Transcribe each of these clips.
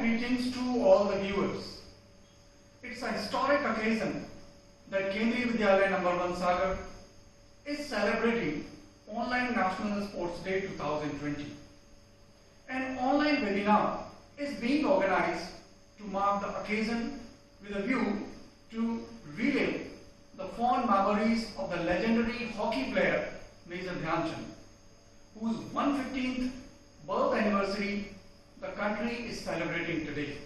greetings to all the viewers. It's a historic occasion that Kendriya Vidyalaya number 1 Sagar is celebrating Online National Sports Day 2020. An online webinar is being organized to mark the occasion with a view to relive the fond memories of the legendary hockey player Major Dhyan Chand, whose 115th birth anniversary the country is celebrating today.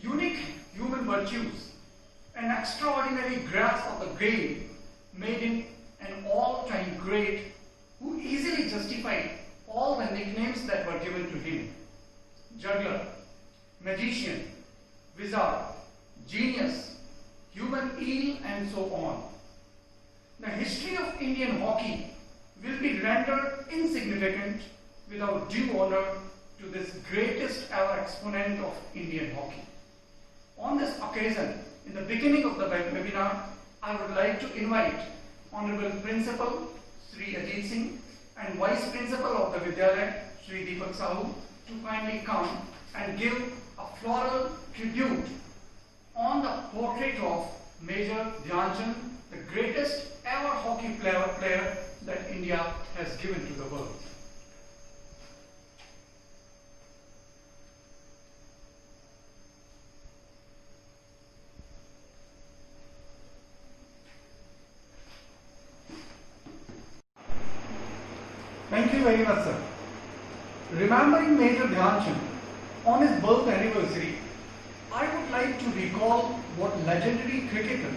Unique human virtues, an extraordinary grasp of the game made him an all-time great who easily justified all the nicknames that were given to him: juggler, magician, wizard, genius, human eel, and so on. The history of Indian hockey will be rendered insignificant without due honor to this greatest ever exponent of Indian hockey. On this occasion, in the beginning of the webinar, I would like to invite Honorable Principal Sri Ajit Singh and Vice Principal of the Vidyalaya Sri Deepak Sahu to kindly come and give a floral tribute on the portrait of Major Dhyan Chand, the greatest ever hockey player that India has given to the world. Thank you very much, sir. Remembering Major Dhyan Chand on his birth anniversary, I would like to recall what legendary cricketer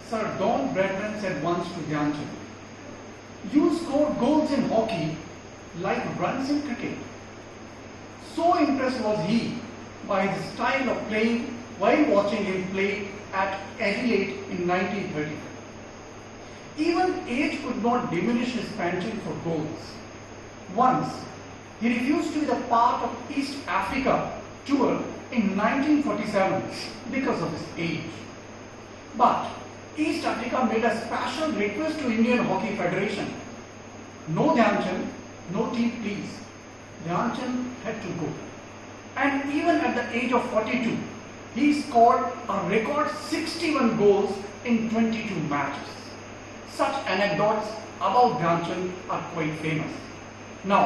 Sir Don Bradman said once to Dhyan Chand. "You scored goals in hockey like runs in cricket." So impressed was he by his style of playing while watching him play at Adelaide in 1935. Even age could not diminish his penchant for goals. Once, he refused to be the part of East Africa tour in 1947 because of his age. But East Africa made a special request to Indian Hockey Federation. "No Dhyan Chand, no team please." Dhyan Chand had to go. And even at the age of 42, he scored a record 61 goals in 22 matches. Such anecdotes about Dhyan Chand are quite famous. Now,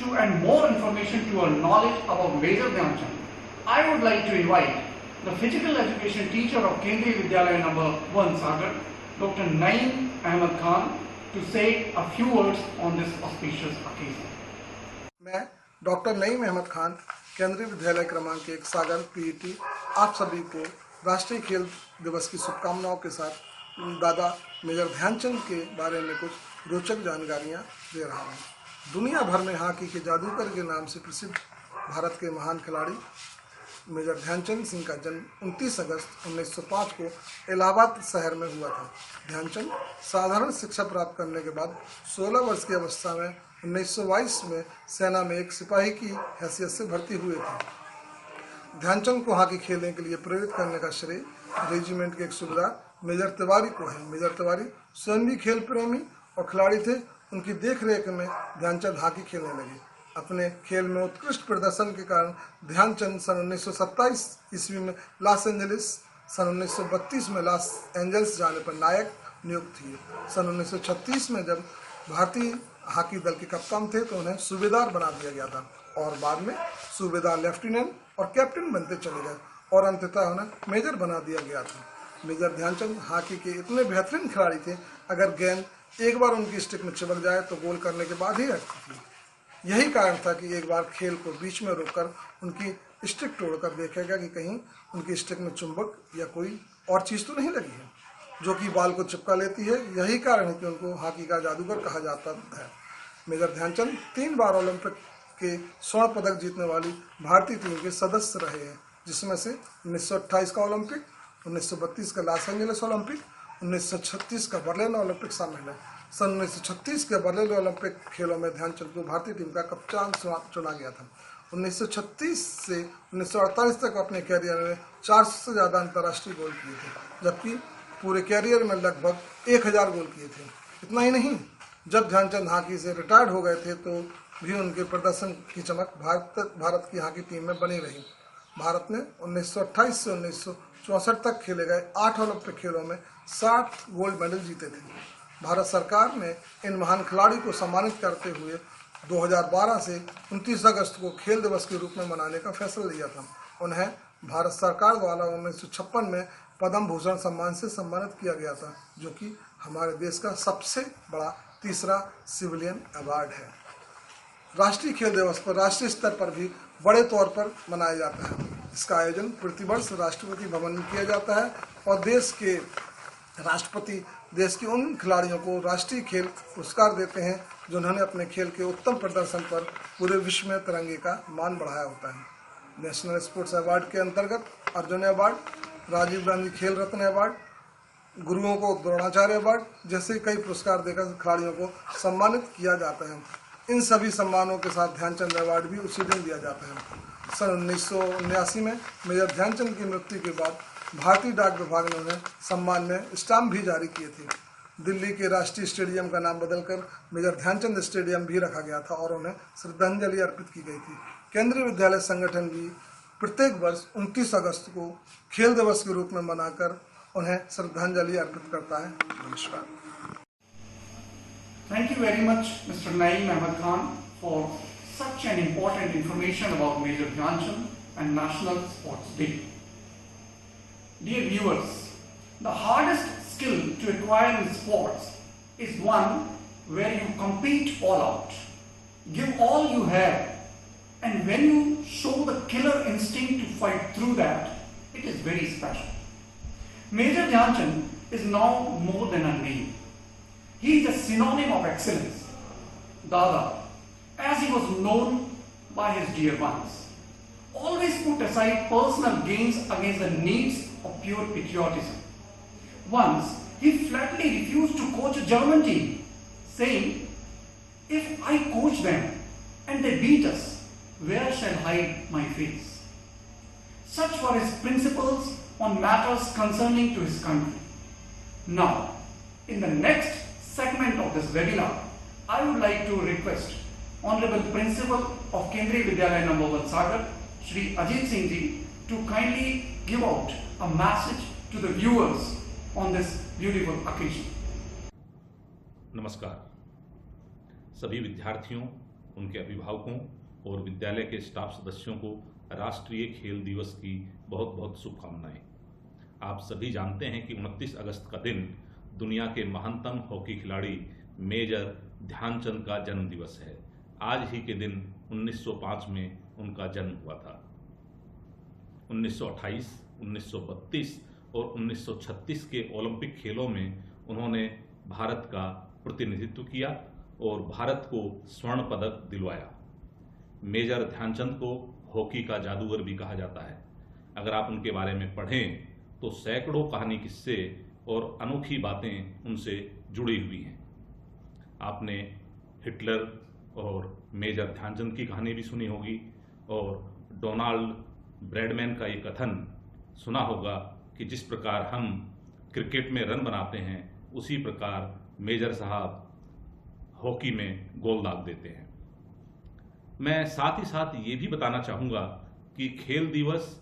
to add more information to our knowledge about Major Dhyan Chand, I would like to invite the physical education teacher of Kendriya Vidyalaya number 1 Sagar, Dr. Naeem Ahmed Khan, to say a few words on this auspicious occasion. मैं doctor Naeem Ahmad Khan, केंद्रीय विद्यालय क्रमांक 1 सागर PET, आप सभी को राष्ट्रीय खेल दिवस की शुभकामनाओं के साथ दादा मेजर ध्यानचंद के बारे में कुछ रोचक जानकारियां दे रहा हूं। दुनिया भर में हॉकी के जादूगर के नाम से प्रसिद्ध भारत के महान खिलाड़ी मेजर ध्यानचंद सिंह का जन्म 29 अगस्त 1905 को इलाहाबाद शहर में हुआ था। ध्यानचंद साधारण शिक्षा प्राप्त करने के बाद 16 वर्ष की अवस्था में 1922 में सेना में एक सिपाही की हैसियत से भर्ती हुए थे। ध्यानचंद को हॉकी खेलने के लिए प्रेरित करने का श्रेय रेजिमेंट के एक सूबेदार मेजर तिवारी को है। मेजर तिवारी स्वयं भी खेल प्रेमी और खिलाड़ी थे। उनकी देखरेख में ध्यानचंद हॉकी खेलने लगे। अपने खेल में उत्कृष्ट प्रदर्शन के कारण ध्यानचंद सन 1927 ईस्वी में लॉस एंजलिस, सन 1932 में लॉस एंजल्स जाने पर नायक नियुक्त हुए। सन 1936 में जब भारतीय हॉकी दल के कप्तान थे तो उन्हें सूबेदार बना दिया गया था और बाद में सूबेदार, लेफ्टिनेंट और कैप्टन बनते चले गए और अंततः उन्हें मेजर बना दिया गया था। मेजर ध्यानचंद हॉकी के इतने बेहतरीन खिलाड़ी थे, अगर गेंद एक बार उनकी स्टिक में चिपक जाए तो गोल करने के बाद ही हटती थी। यही कारण था कि एक बार खेल को बीच में रोककर उनकी स्टिक तोड़कर देखेगा कि कहीं उनकी स्टिक में चुंबक या कोई और चीज़ तो नहीं लगी है जो कि बॉल को चिपका लेती है। यही कारण है कि उनको हॉकी का जादूगर कहा जाता है। मेजर ध्यानचंद 3 बार ओलंपिक के स्वर्ण पदक जीतने वाली भारतीय टीम के सदस्य रहे हैं, जिसमें से 1928 का ओलंपिक, 1932 का लॉस एंजलिस ओलंपिक, 1936 का बर्लिन ओलंपिक शामिल है। सन 1936 के बर्लिन ओलंपिक खेलों में ध्यानचंद को भारतीय टीम का कप्तान चुना गया था। 1936 से 1948 तक अपने कैरियर में 400 से ज़्यादा अंतर्राष्ट्रीय गोल किए थे, जबकि पूरे कैरियर में लगभग 1000 गोल किए थे। इतना ही नहीं, जब ध्यानचंद हॉकी से रिटायर्ड हो गए थे तो भी उनके प्रदर्शन की चमक भारत की हॉकी टीम में बनी रही। भारत ने 1928 से 1964 तक खेले गए 8 ओलंपिक खेलों में 60 गोल्ड मेडल जीते थे। भारत सरकार ने इन महान खिलाड़ी को सम्मानित करते हुए 2012 से 29 अगस्त को खेल दिवस के रूप में मनाने का फैसला लिया था। उन्हें भारत सरकार द्वारा 1956 में पद्म भूषण सम्मान से सम्मानित किया गया था, जो कि हमारे देश का सबसे बड़ा तीसरा सिविलियन अवार्ड है। राष्ट्रीय खेल दिवस पर राष्ट्रीय स्तर पर भी बड़े तौर पर मनाया जाता है। इसका आयोजन प्रतिवर्ष राष्ट्रपति भवन में किया जाता है और देश के राष्ट्रपति देश के उन खिलाड़ियों को राष्ट्रीय खेल पुरस्कार देते हैं जिन्होंने अपने खेल के उत्तम प्रदर्शन पर पूरे विश्व में तिरंगे का मान बढ़ाया होता है। नेशनल स्पोर्ट्स अवार्ड के अंतर्गत अर्जुन अवार्ड, राजीव गांधी खेल रत्न अवार्ड, गुरुओं को द्रोणाचार्य अवार्ड जैसे कई पुरस्कार देकर खिलाड़ियों को सम्मानित किया जाता है। इन सभी सम्मानों के साथ ध्यानचंद अवार्ड भी उसी दिन दिया जाता है। सन 1979 में मेजर ध्यानचंद की मृत्यु के बाद भारतीय डाक विभाग ने उन्हें सम्मान में स्टाम्प भी जारी किए थे। दिल्ली के राष्ट्रीय स्टेडियम का नाम बदलकर मेजर ध्यानचंद स्टेडियम भी रखा गया था और उन्हें श्रद्धांजलि अर्पित की गई थी। केंद्रीय विद्यालय संगठन भी प्रत्येक वर्ष 29 अगस्त को खेल दिवस के रूप में मनाकर उन्हें श्रद्धांजलि अर्पित करता है। नमस्कार। Thank you very much, Mr. Naeem Ahmed Khan, for such an important information about Major Dhyanchand and National Sports Day. Dear viewers, the hardest skill to acquire in sports is one where you compete all out, give all you have, and when you show the killer instinct to fight through that, it is very special. Major Dhyanchand is now more than a name. He is a synonym of excellence, Dada, as he was known by his dear ones. Always put aside personal gains against the needs of pure patriotism. Once, he flatly refused to coach a German team, saying, "If I coach them and they beat us, where shall I hide my face?" Such were his principles on matters concerning to his country. Now, in the next segment of this webinar, I would like to request Honorable Principal of Kendriya Vidyalaya number 1 Sagar, Shri Ajit Singh ji, to kindly give out a message to the viewers on this beautiful occasion. नमस्कार। सभी विद्यार्थियों, उनके अभिभावकों और विद्यालय के staff सदस्यों को राष्ट्रीय खेल दिवस की बहुत बहुत शुभकामनाएं। आप सभी जानते हैं कि 29 अगस्त का दिन दुनिया के महानतम हॉकी खिलाड़ी मेजर ध्यानचंद का जन्म दिवस है। आज ही के दिन 1905 में उनका जन्म हुआ था। 1928, 1932 और 1936 के ओलंपिक खेलों में उन्होंने भारत का प्रतिनिधित्व किया और भारत को स्वर्ण पदक दिलवाया। मेजर ध्यानचंद को हॉकी का जादूगर भी कहा जाता है। अगर आप उनके बारे में पढ़ें तो सैकड़ों कहानी, किस्से और अनोखी बातें उनसे जुड़ी हुई हैं। आपने हिटलर और मेजर ध्यानचंद की कहानी भी सुनी होगी और डोनाल्ड ब्रैडमैन का ये कथन सुना होगा कि जिस प्रकार हम क्रिकेट में रन बनाते हैं, उसी प्रकार मेजर साहब हॉकी में गोल दाग देते हैं। मैं साथ ही साथ ये भी बताना चाहूँगा कि खेल दिवस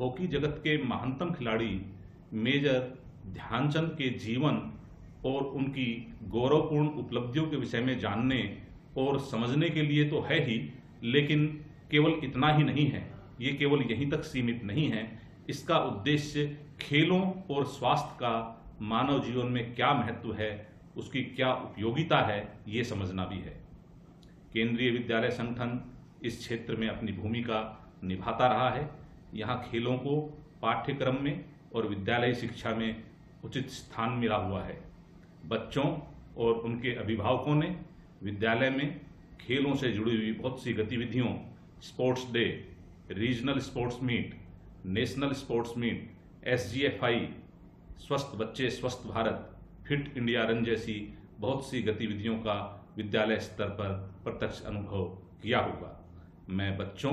हॉकी जगत के महानतम खिलाड़ी मेजर ध्यानचंद के जीवन और उनकी गौरवपूर्ण उपलब्धियों के विषय में जानने और समझने के लिए तो है ही, लेकिन केवल इतना ही नहीं है, ये केवल यहीं तक सीमित नहीं है। इसका उद्देश्य खेलों और स्वास्थ्य का मानव जीवन में क्या महत्व है, उसकी क्या उपयोगिता है, ये समझना भी है। केंद्रीय विद्यालय संगठन इस क्षेत्र में अपनी भूमिका निभाता रहा है। यहाँ खेलों को पाठ्यक्रम में और विद्यालयी शिक्षा में उचित स्थान मिला हुआ है। बच्चों और उनके अभिभावकों ने विद्यालय में खेलों से जुड़ी हुई बहुत सी गतिविधियों, sports day, regional sports meet, national sports meet, SGFI, स्वस्थ बच्चे स्वस्थ भारत, फिट इंडिया रन जैसी बहुत सी गतिविधियों का विद्यालय स्तर पर प्रत्यक्ष अनुभव किया होगा। मैं बच्चों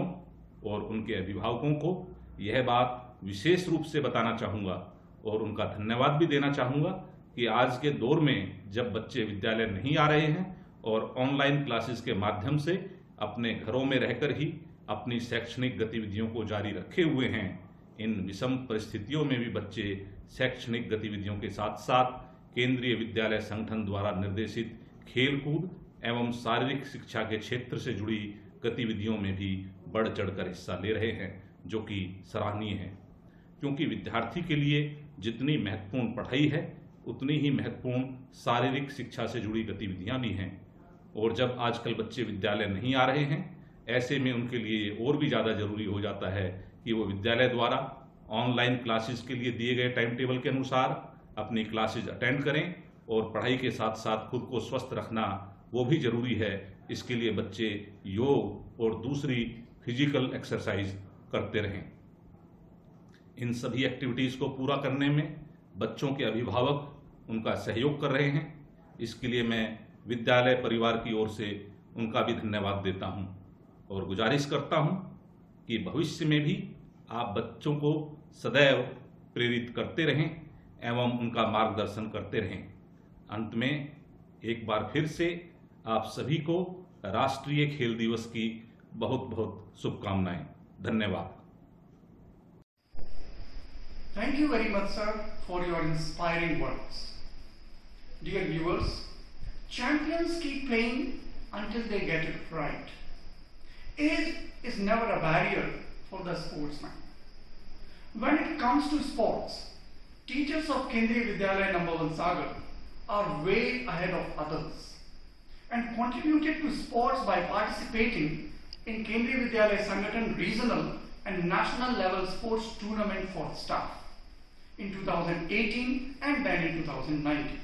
और उनके अभिभावकों को यह बात विशेष रूप से बताना चाहूँगा और उनका धन्यवाद भी देना चाहूँगा कि आज के दौर में जब बच्चे विद्यालय नहीं आ रहे हैं और ऑनलाइन क्लासेस के माध्यम से अपने घरों में रहकर ही अपनी शैक्षणिक गतिविधियों को जारी रखे हुए हैं। इन विषम परिस्थितियों में भी बच्चे शैक्षणिक गतिविधियों के साथ साथ केंद्रीय विद्यालय संगठन द्वारा निर्देशित खेलकूद एवं शारीरिक शिक्षा के क्षेत्र से जुड़ी गतिविधियों में भी बढ़ चढ़कर हिस्सा ले रहे हैं, जो कि सराहनीय है, क्योंकि विद्यार्थी के लिए जितनी महत्वपूर्ण पढ़ाई है उतनी ही महत्वपूर्ण शारीरिक शिक्षा से जुड़ी गतिविधियां भी हैं। और जब आजकल बच्चे विद्यालय नहीं आ रहे हैं, ऐसे में उनके लिए ये और भी ज़्यादा जरूरी हो जाता है कि वो विद्यालय द्वारा ऑनलाइन क्लासेस के लिए दिए गए टाइम टेबल के अनुसार अपनी क्लासेस अटेंड करें और पढ़ाई के साथ साथ खुद को स्वस्थ रखना वो भी जरूरी है। इसके लिए बच्चे योग और दूसरी फिजिकल एक्सरसाइज करते रहें। इन सभी एक्टिविटीज़ को पूरा करने में बच्चों के अभिभावक उनका सहयोग कर रहे हैं। इसके लिए मैं विद्यालय परिवार की ओर से उनका भी धन्यवाद देता हूं और गुजारिश करता हूं कि भविष्य में भी आप बच्चों को सदैव प्रेरित करते रहें एवं उनका मार्गदर्शन करते रहें। अंत में एक बार फिर से आप सभी को राष्ट्रीय खेल दिवस की बहुत बहुत शुभकामनाएं। धन्यवाद। Thank you very much, sir, for your inspiring words. Dear viewers, champions keep playing until they get it right. Age is never a barrier for the sportsman. When it comes to sports, teachers of Kendriya Vidyalaya No. 1 Sagar are way ahead of others and contributed to sports by participating in Kendriya Vidyalaya Sangathan regional and national level sports tournament for staff in 2018 and then in 2019.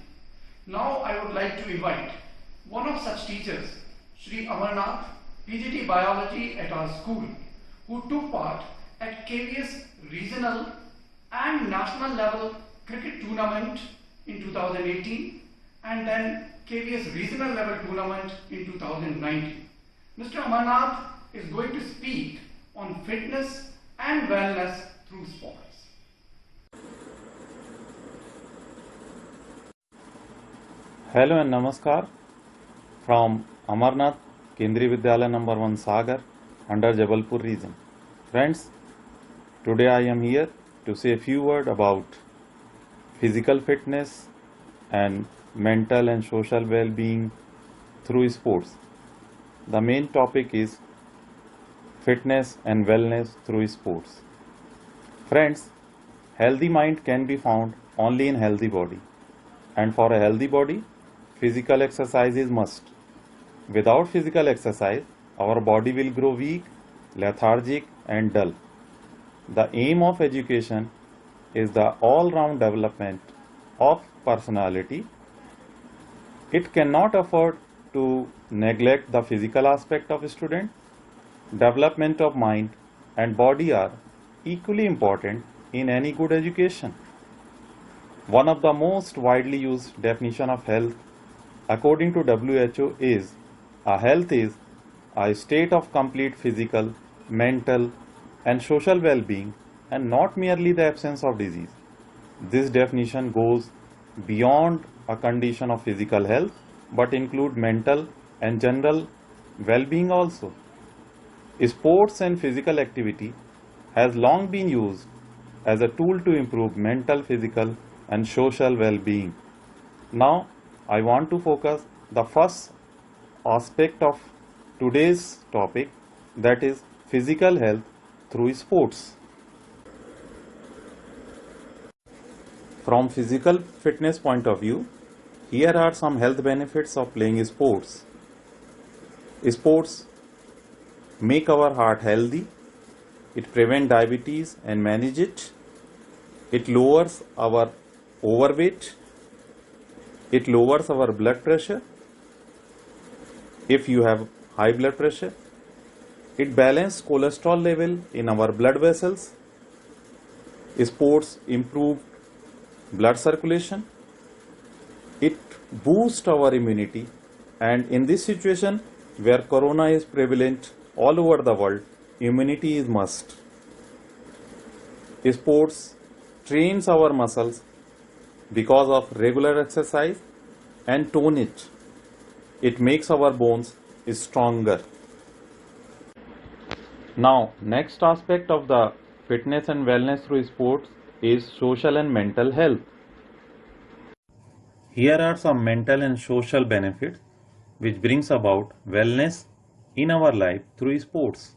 Now I would like to invite one of such teachers, Shri Amarnath, PGT Biology at our school, who took part at KVS regional and national level cricket tournament in 2018 and then KVS regional level tournament in 2019. Mr. Amarnath is going to speak on fitness and wellness through sports. Hello and Namaskar from Amarnath Kendriya Vidyalaya No. 1 Sagar under Jabalpur region. Friends, today I am here to say a few words about physical fitness and mental and social well-being through sports. The main topic is fitness and wellness through sports. Friends, healthy mind can be found only in healthy body, and for a healthy body, physical exercise is must. Without physical exercise, our body will grow weak, lethargic and dull. The aim of education is the all-round development of personality. It cannot afford to neglect the physical aspect of a student. Development of mind and body are equally important in any good education. One of the most widely used definition of health according to WHO is a health is a state of complete physical, mental and social well-being and not merely the absence of disease. This definition goes beyond a condition of physical health but include mental and general well-being also. Sports and physical activity has long been used as a tool to improve mental, physical and social well-being. Now I want to focus the first aspect of today's topic, that is physical health through sports. From physical fitness point of view, here are some health benefits of playing sports. Sports make our heart healthy, it prevents diabetes and manage it, it lowers our overweight, it lowers our blood pressure. If you have high blood pressure, it balances cholesterol level in our blood vessels. Sports improve blood circulation. It boosts our immunity, and in this situation where corona is prevalent all over the world, immunity is must. Sports trains our muscles because of regular exercise and tone it. It makes our bones stronger. Now, next aspect of the fitness and wellness through sports is social and mental health. Here are some mental and social benefits which brings about wellness in our life through sports.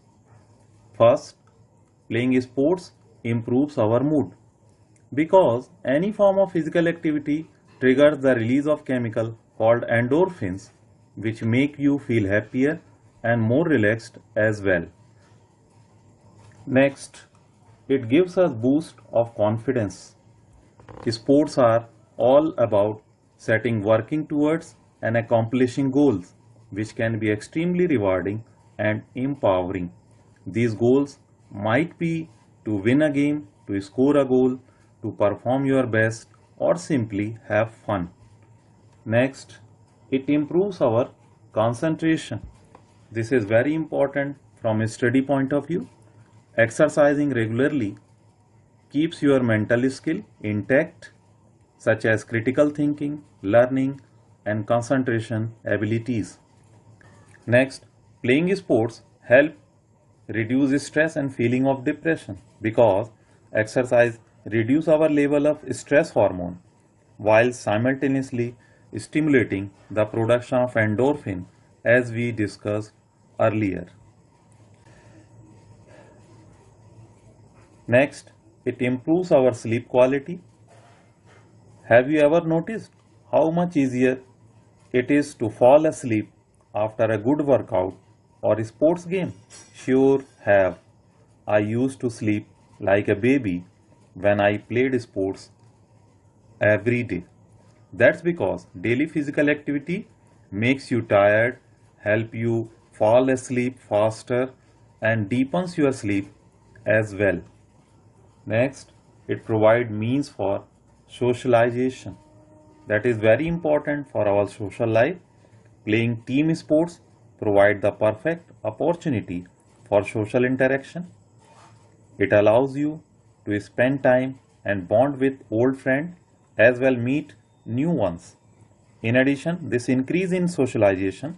First, playing sports improves our mood because any form of physical activity triggers the release of chemical called endorphins which make you feel happier and more relaxed as well. Next, it gives us boost of confidence. Sports are all about working towards and accomplishing goals which can be extremely rewarding and empowering. These goals might be to win a game, to score a goal, to perform your best, or simply have fun. Next, it improves our concentration. This is very important from a study point of view. Exercising regularly keeps your mental skill intact, such as critical thinking, learning, and concentration abilities. Next, playing sports help reduce stress and feeling of depression because exercise reduce our level of stress hormone while simultaneously stimulating the production of endorphin as we discussed earlier. Next, it improves our sleep quality. Have you ever noticed how much easier it is to fall asleep after a good workout or sports game? Sure have. I used to sleep like a baby when I played sports every day. That's because daily physical activity makes you tired, help you fall asleep faster and deepens your sleep as well. Next, it provides means for socialization. That is very important for our social life. Playing team sports provide the perfect opportunity for social interaction. It allows you to spend time and bond with old friends as well meet new ones. In addition, this increase in socialization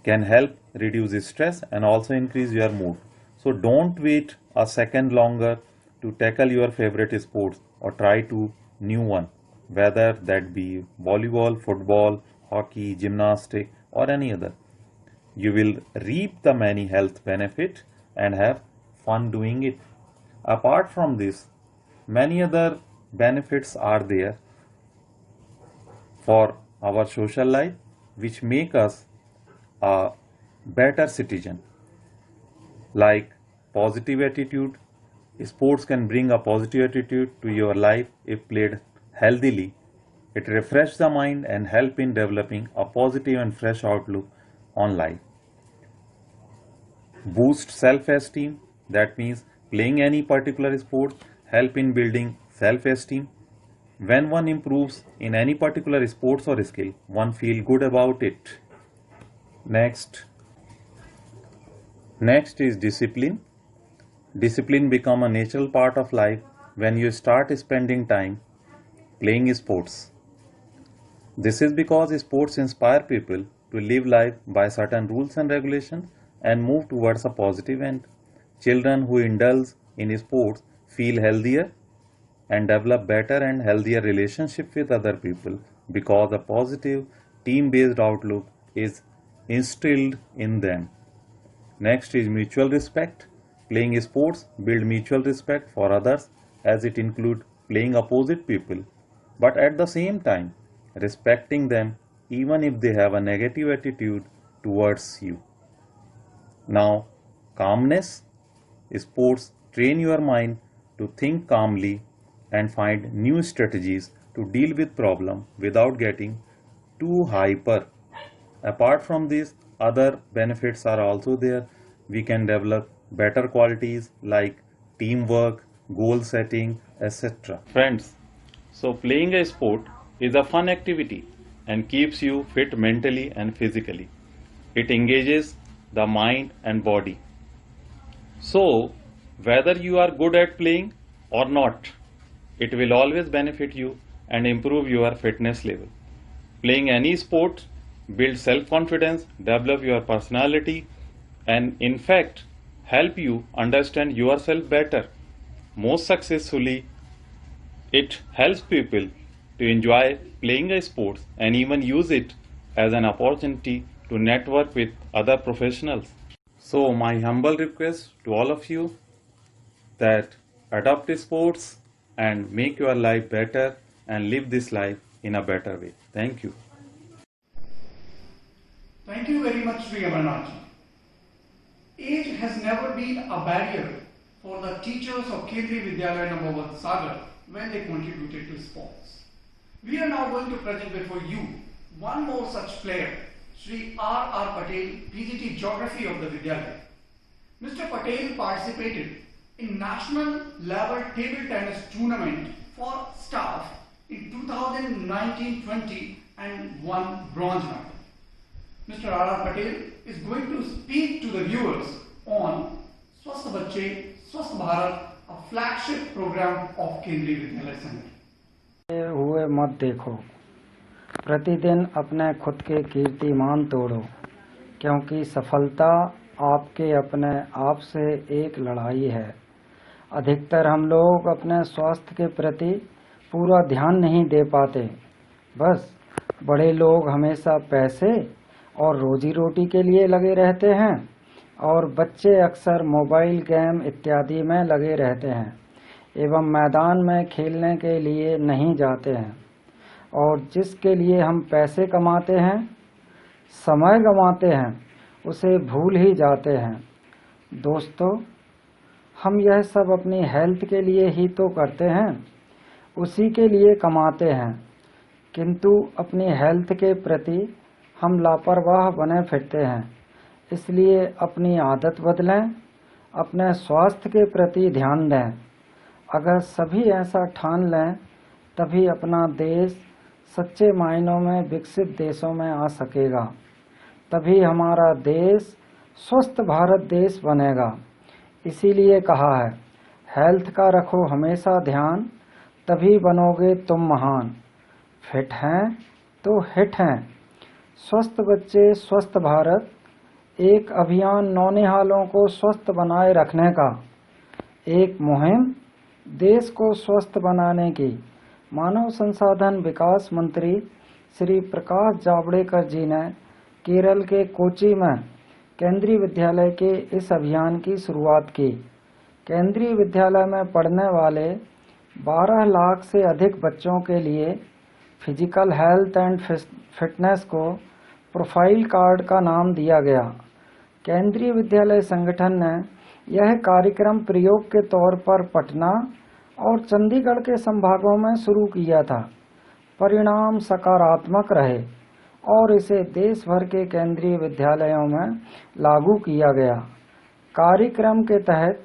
can help reduce stress and also increase your mood. So don't wait a second longer to tackle your favorite sports or try to new one, whether that be volleyball, football, hockey, gymnastic or any other. You will reap the many health benefits and have fun doing it. Apart from this, many other benefits are there for our social life which make us a better citizen, like positive attitude. Sports can bring a positive attitude to your life if played healthily. It refreshes the mind and help in developing a positive and fresh outlook on life. Boost self-esteem. That means playing any particular sport help in building self-esteem. When one improves in any particular sports or skill, one feel good about it. Next is discipline. Discipline become a natural part of life when you start spending time playing sports. This is because sports inspire people to live life by certain rules and regulations and move towards a positive end. Children who indulge in sports feel healthier and develop better and healthier relationship with other people because a positive team-based outlook is instilled in them. Next is mutual respect. Playing sports build mutual respect for others as it include playing opposite people, but at the same time respecting them even if they have a negative attitude towards you. Now, calmness. Sports train your mind to think calmly and find new strategies to deal with problem without getting too hyper. Apart from this, other benefits are also there. We can develop better qualities like teamwork, goal setting, etc. Friends, so playing a sport is a fun activity and keeps you fit mentally and physically. It engages the mind and body. So, whether you are good at playing or not, it will always benefit you and improve your fitness level. Playing any sport builds self-confidence, develop your personality, and in fact, help you understand yourself better. Most successfully, it helps people to enjoy playing a sport and even use it as an opportunity to network with other professionals. So my humble request to all of you that adopt sports and make your life better and live this life in a better way. Thank you. Thank you very much, Sri Amarnath. Age has never been a barrier for the teachers of Kendriya Vidyalaya No. 1 Sagar when they contributed to sports. We are now going to present before you one more such player, Sri R. Patel, PGT Geography of the Vidyalaya. Mr. Patel participated in national level table tennis tournament for staff in 2019-20 and won bronze medal. Mr. R. Patel is going to speak to the viewers on Swasth Bacche, Swasth Bharat, a flagship program of Kendriya Vidyalaya Center. हुए मत देखो, प्रतिदिन अपने खुद के कीर्तिमान तोड़ो, क्योंकि सफलता आपके अपने आप से एक लड़ाई है। अधिकतर हम लोग अपने स्वास्थ्य के प्रति पूरा ध्यान नहीं दे पाते। बस बड़े लोग हमेशा पैसे और रोजी रोटी के लिए लगे रहते हैं और बच्चे अक्सर मोबाइल गेम इत्यादि में लगे रहते हैं एवं मैदान में खेलने के लिए नहीं जाते हैं। और जिसके लिए हम पैसे कमाते हैं, समय गंवाते हैं, उसे भूल ही जाते हैं। दोस्तों, हम यह सब अपनी हेल्थ के लिए ही तो करते हैं, उसी के लिए कमाते हैं, किंतु अपनी हेल्थ के प्रति हम लापरवाह बने फिरते हैं। इसलिए अपनी आदत बदलें, अपने स्वास्थ्य के प्रति ध्यान दें। अगर सभी ऐसा ठान लें, तभी अपना देश सच्चे मायनों में विकसित देशों में आ सकेगा। तभी हमारा देश स्वस्थ भारत देश बनेगा। इसीलिए कहा है, हेल्थ का रखो हमेशा ध्यान, तभी बनोगे तुम महान। फिट हैं तो हिट हैं। स्वस्थ बच्चे स्वस्थ भारत, एक अभियान नौनिहालों को स्वस्थ बनाए रखने का, एक मुहिम देश को स्वस्थ बनाने की मानव संसाधन विकास मंत्री श्री प्रकाश जावड़ेकर जी ने केरल के कोच्चि में केंद्रीय विद्यालय के इस अभियान की शुरुआत की। केंद्रीय विद्यालय में पढ़ने वाले 12 लाख से अधिक बच्चों के लिए फिजिकल हेल्थ एंड फिटनेस को प्रोफाइल कार्ड का नाम दिया गया। केंद्रीय विद्यालय संगठन ने यह कार्यक्रम प्रयोग के तौर पर पटना और चंडीगढ़ के संभागों में शुरू किया था। परिणाम सकारात्मक रहे और इसे देश भर के केंद्रीय विद्यालयों में लागू किया गया। कार्यक्रम के तहत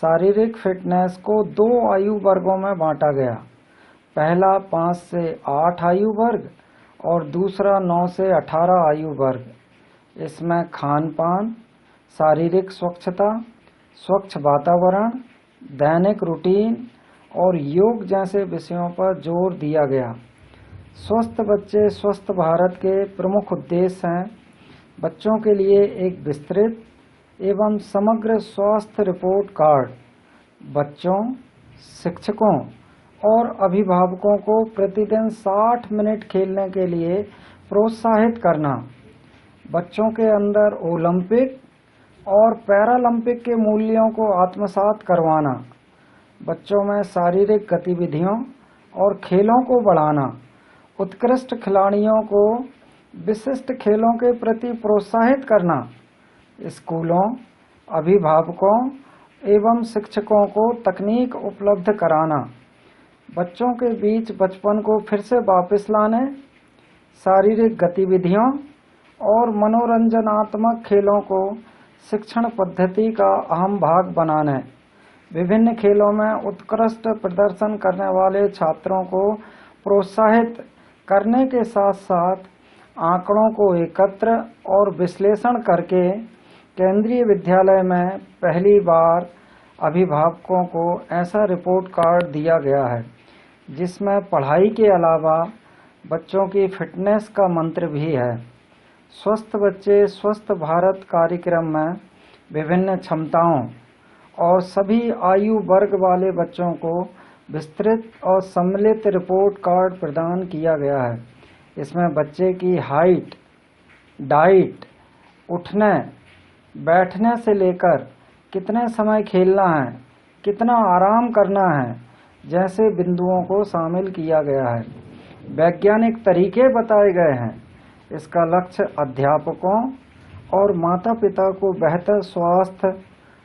शारीरिक फिटनेस को 2 आयु वर्गों में बांटा गया। पहला 5 से 8 आयु वर्ग और दूसरा 9 से 18 आयु वर्ग। इसमें खान पान, शारीरिक स्वच्छता, स्वच्छ वातावरण, दैनिक रूटीन और योग जैसे विषयों पर जोर दिया गया। स्वस्थ बच्चे स्वस्थ भारत के प्रमुख उद्देश्य हैं बच्चों के लिए एक विस्तृत एवं समग्र स्वास्थ्य रिपोर्ट कार्ड, बच्चों, शिक्षकों और अभिभावकों को प्रतिदिन 60 मिनट खेलने के लिए प्रोत्साहित करना, बच्चों के अंदर ओलंपिक और पैरालंपिक के मूल्यों को आत्मसात करवाना, बच्चों में शारीरिक गतिविधियों और खेलों को बढ़ाना, उत्कृष्ट खिलाड़ियों को विशिष्ट खेलों के प्रति प्रोत्साहित करना, स्कूलों, अभिभावकों एवं शिक्षकों को तकनीक उपलब्ध कराना, बच्चों के बीच बचपन को फिर से वापस लाने, शारीरिक गतिविधियों और मनोरंजनात्मक खेलों को शिक्षण पद्धति का अहम भाग बनाने, विभिन्न खेलों में उत्कृष्ट प्रदर्शन करने वाले छात्रों को प्रोत्साहित करने के साथ साथ आंकड़ों को एकत्र और विश्लेषण करके केंद्रीय विद्यालय में पहली बार अभिभावकों को ऐसा रिपोर्ट कार्ड दिया गया है जिसमें पढ़ाई के अलावा बच्चों की फिटनेस का मंत्र भी है। स्वस्थ बच्चे स्वस्थ भारत कार्यक्रम में विभिन्न क्षमताओं और सभी आयु वर्ग वाले बच्चों को विस्तृत और सम्मिलित रिपोर्ट कार्ड प्रदान किया गया है। इसमें बच्चे की हाइट, डाइट, उठने बैठने से लेकर कितने समय खेलना है, कितना आराम करना है जैसे बिंदुओं को शामिल किया गया है। वैज्ञानिक तरीके बताए गए हैं। इसका लक्ष्य अध्यापकों और माता पिता को बेहतर स्वास्थ्य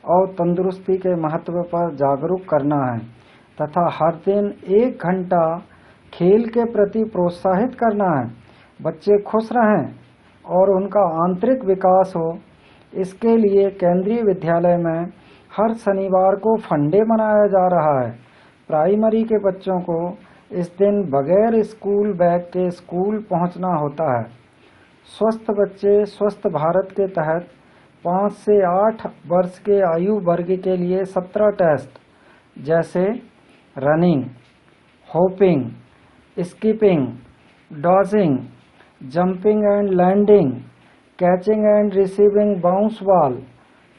और तंदुरुस्ती के महत्व पर जागरूक करना है तथा हर दिन 1 घंटा खेल के प्रति प्रोत्साहित करना है। बच्चे खुश रहें और उनका आंतरिक विकास हो, इसके लिए केंद्रीय विद्यालय में हर शनिवार को फंडे मनाया जा रहा है। प्राइमरी के बच्चों को इस दिन बगैर स्कूल बैग के स्कूल पहुंचना होता है। स्वस्थ बच्चे स्वस्थ भारत के तहत 5 से 8 वर्ष के आयु वर्ग के लिए 17 टेस्ट जैसे running, hopping, skipping, dodging, jumping and landing, catching and receiving bounce ball,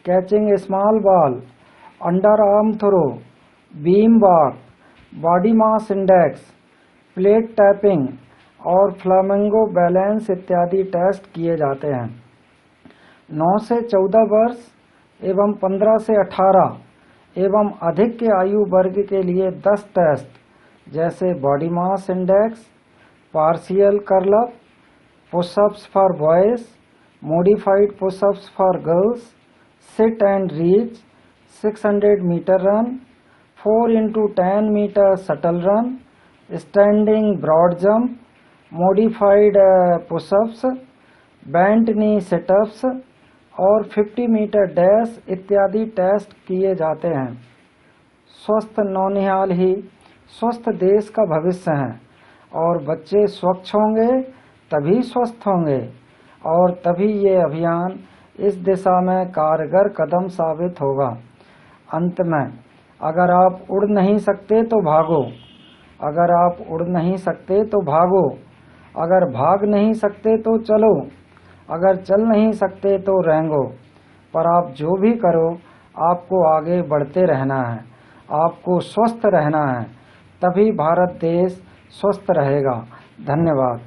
catching small ball, under arm throw, beam walk, body mass index, plate tapping और फ्लामिंगो बैलेंस इत्यादि टेस्ट किए जाते हैं। 9 से 14 वर्ष एवं 15 से 18 एवं अधिक के आयु वर्ग के लिए 10 टेस्ट जैसे body mass index, partial curl up, pushups for boys, modified pushups for girls, sit and reach, 600 metre run, 4x10 metre shuttle run, standing broad jump, modified pushups, bent knee situps और 50 metre dash इत्यादि test किए जाते हैं। स्वस्थ नौनिहाल ही स्वस्थ देश का भविष्य है और बच्चे स्वच्छ होंगे तभी स्वस्थ होंगे और तभी ये अभियान इस दिशा में कारगर कदम साबित होगा। अंत में, अगर आप उड़ नहीं सकते तो भागो, अगर आप उड़ नहीं सकते तो भागो, अगर भाग नहीं सकते तो चलो, अगर चल नहीं सकते तो रेंगो। पर आप जो भी करो, आपको आगे बढ़ते रहना है, आपको स्वस्थ रहना है, तभी भारत देश स्वस्थ रहेगा। धन्यवाद।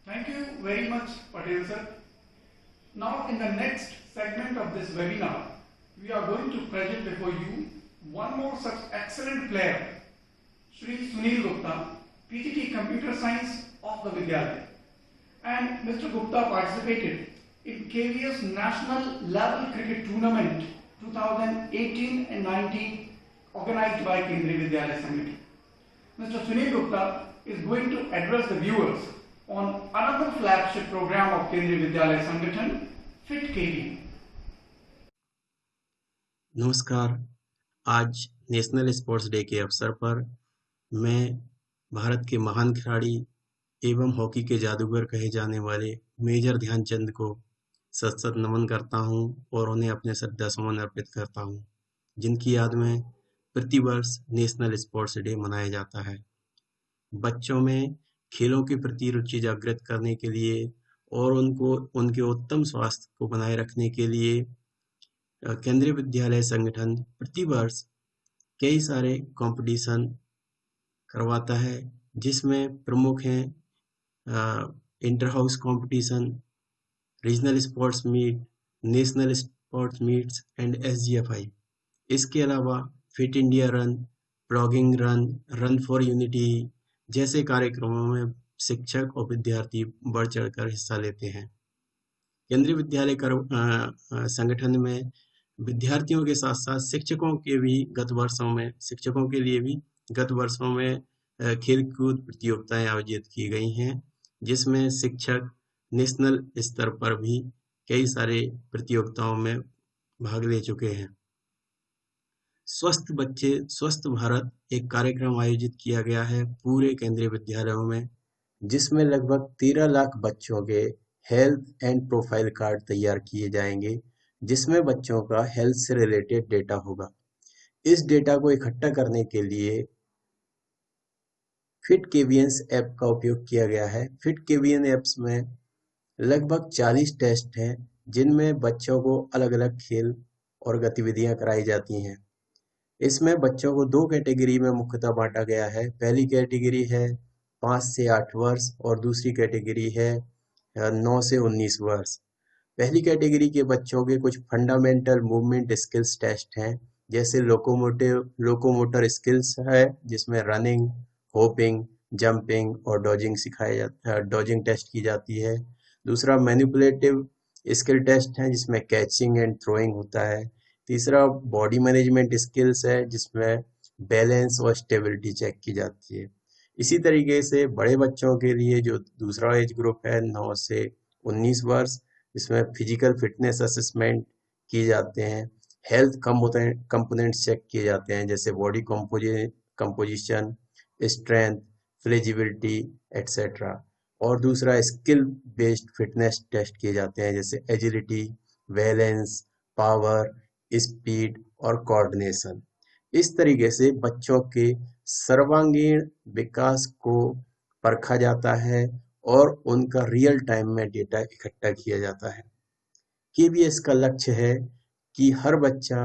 Thank you very much, Patel sir. Now, in the next segment of this webinar, we are going to present before you one more such excellent player, Shri Sunil Gupta, PGT Computer Science of the Vidyalaya. And Mr. Gupta participated in KVS National Level Cricket Tournament 2018 and 19 organized by Kendriya Vidyalaya Sangathan. Mr. Sunil Gupta is going to address the viewers on another flagship program of Kendriya Vidyalaya Sangathan, Fit KV. नमस्कार। आज national sports day के अवसर पर मैं भारत के महान खिलाड़ी एवं हॉकी के जादूगर कहे जाने वाले मेजर ध्यानचंद को सत सत नमन करता हूं और उन्हें अपने श्रद्धा सुमन अर्पित करता हूं, जिनकी याद में प्रतिवर्ष नेशनल स्पोर्ट्स डे मनाया जाता है। बच्चों में खेलों के प्रति रुचि जागृत करने के लिए और उनके उत्तम स्वास्थ्य को बनाए रखने के लिए केंद्रीय विद्यालय संगठन प्रतिवर्ष कई सारे कंपटीशन करवाता है, जिसमें प्रमुख हैं inter house competition, regional sports meet, national sports meets and SGFI। इसके अलावा fit India run, plogging run, run for unity जैसे कार्यक्रमों में शिक्षक और विद्यार्थी बढ़ चढ़कर हिस्सा लेते हैं। केंद्रीय विद्यालय संगठन में विद्यार्थियों के साथ साथ शिक्षकों के लिए भी गत वर्षों में खेलकूद प्रतियोगिताएं आयोजित की गई हैं, जिसमें शिक्षक नेशनल स्तर पर भी कई सारे प्रतियोगिताओं में भाग ले चुके हैं। स्वस्थ बच्चे स्वस्थ भारत एक कार्यक्रम आयोजित किया गया है पूरे केंद्रीय विद्यालयों में, जिसमें लगभग 13 लाख बच्चों के हेल्थ एंड प्रोफाइल कार्ड तैयार किए जाएंगे, जिसमें बच्चों का हेल्थ से रिलेटेड डेटा होगा। इस डेटा को इकट्ठा करने के लिए फिट केवीएंस ऐप का उपयोग किया गया है। फिट केवीएन ऐप्स में लगभग 40 टेस्ट हैं, जिनमें बच्चों को अलग अलग खेल और गतिविधियां कराई जाती हैं। इसमें बच्चों को 2 कैटेगरी में मुख्यतः बांटा गया है। पहली कैटेगरी है 5 से 8 वर्ष और दूसरी कैटेगरी है 9 से 19 वर्ष। पहली कैटेगरी के बच्चों के कुछ फंडामेंटल मूवमेंट स्किल्स टेस्ट हैं, जैसे लोकोमोटर स्किल्स है, जिसमें रनिंग, होपिंग, जंपिंग और डॉजिंग टेस्ट की जाती है। दूसरा मैनिपुलेटिव स्किल टेस्ट है, जिसमें कैचिंग एंड थ्रोइंग होता है। तीसरा बॉडी मैनेजमेंट स्किल्स है, जिसमें बैलेंस और स्टेबिलिटी चेक की जाती है। इसी तरीके से बड़े बच्चों के लिए जो दूसरा एज ग्रुप है 9 से 19 वर्ष, जिसमें फिजिकल फिटनेस असेसमेंट किए जाते हैं, हेल्थ कंपोनेंट्स चेक किए जाते हैं, जैसे बॉडी कंपोजिशन, स्ट्रेंथ, फ्लेजिबिलिटी एट्सेट्रा। और दूसरा स्किल बेस्ड फिटनेस टेस्ट किए जाते हैं, जैसे एजिलिटी, बैलेंस, पावर, स्पीड और कोऑर्डिनेशन। इस तरीके से बच्चों के सर्वांगीण विकास को परखा जाता है और उनका रियल टाइम में डेटा इकट्ठा किया जाता है। केवीएस का लक्ष्य है कि हर बच्चा,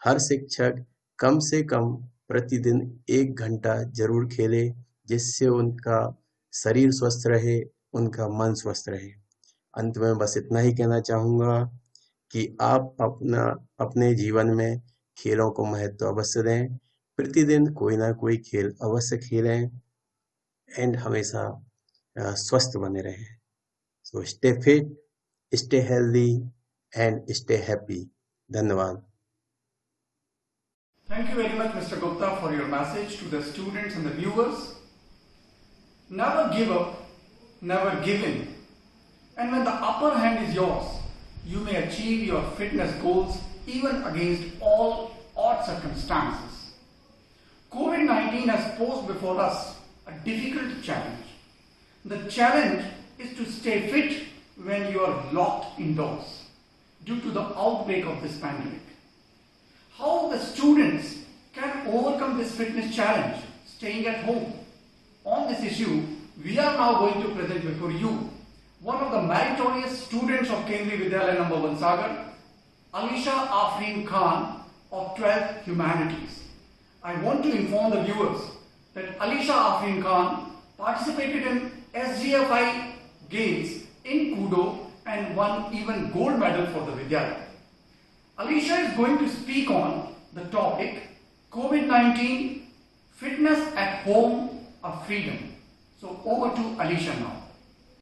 हर शिक्षक कम से कम प्रतिदिन 1 घंटा जरूर खेले, जिससे उनका शरीर स्वस्थ रहे, उनका मन स्वस्थ रहे। अंत में बस इतना ही कहना चाहूँगा कि आप अपने जीवन में खेलों को महत्व अवश्य दें, प्रतिदिन कोई ना कोई खेल अवश्य खेलें एंड हमेशा स्वस्थ बने रहें। So stay fit, stay healthy and stay happy. धन्यवाद। Thank you very much, Mr. Gupta, for your message to the students and the viewers. Never give up, never give in. And when the upper hand is yours, you may achieve your fitness goals even against all odd circumstances. COVID-19 has posed before us a difficult challenge. The challenge is to stay fit when you are locked indoors due to the outbreak of this pandemic. How the students can overcome this fitness challenge staying at home? On this issue, we are now going to present before you one of the meritorious students of Kendriya Vidyalaya number 1 Sagar, Alisha Afreen Khan of 12th Humanities. I want to inform the viewers that Alisha Afreen Khan participated in SGFI games in Kudo and won even gold medal for the Vidyalaya. Alisha is going to speak on the topic COVID-19 fitness at home of freedom. So over to Alisha now.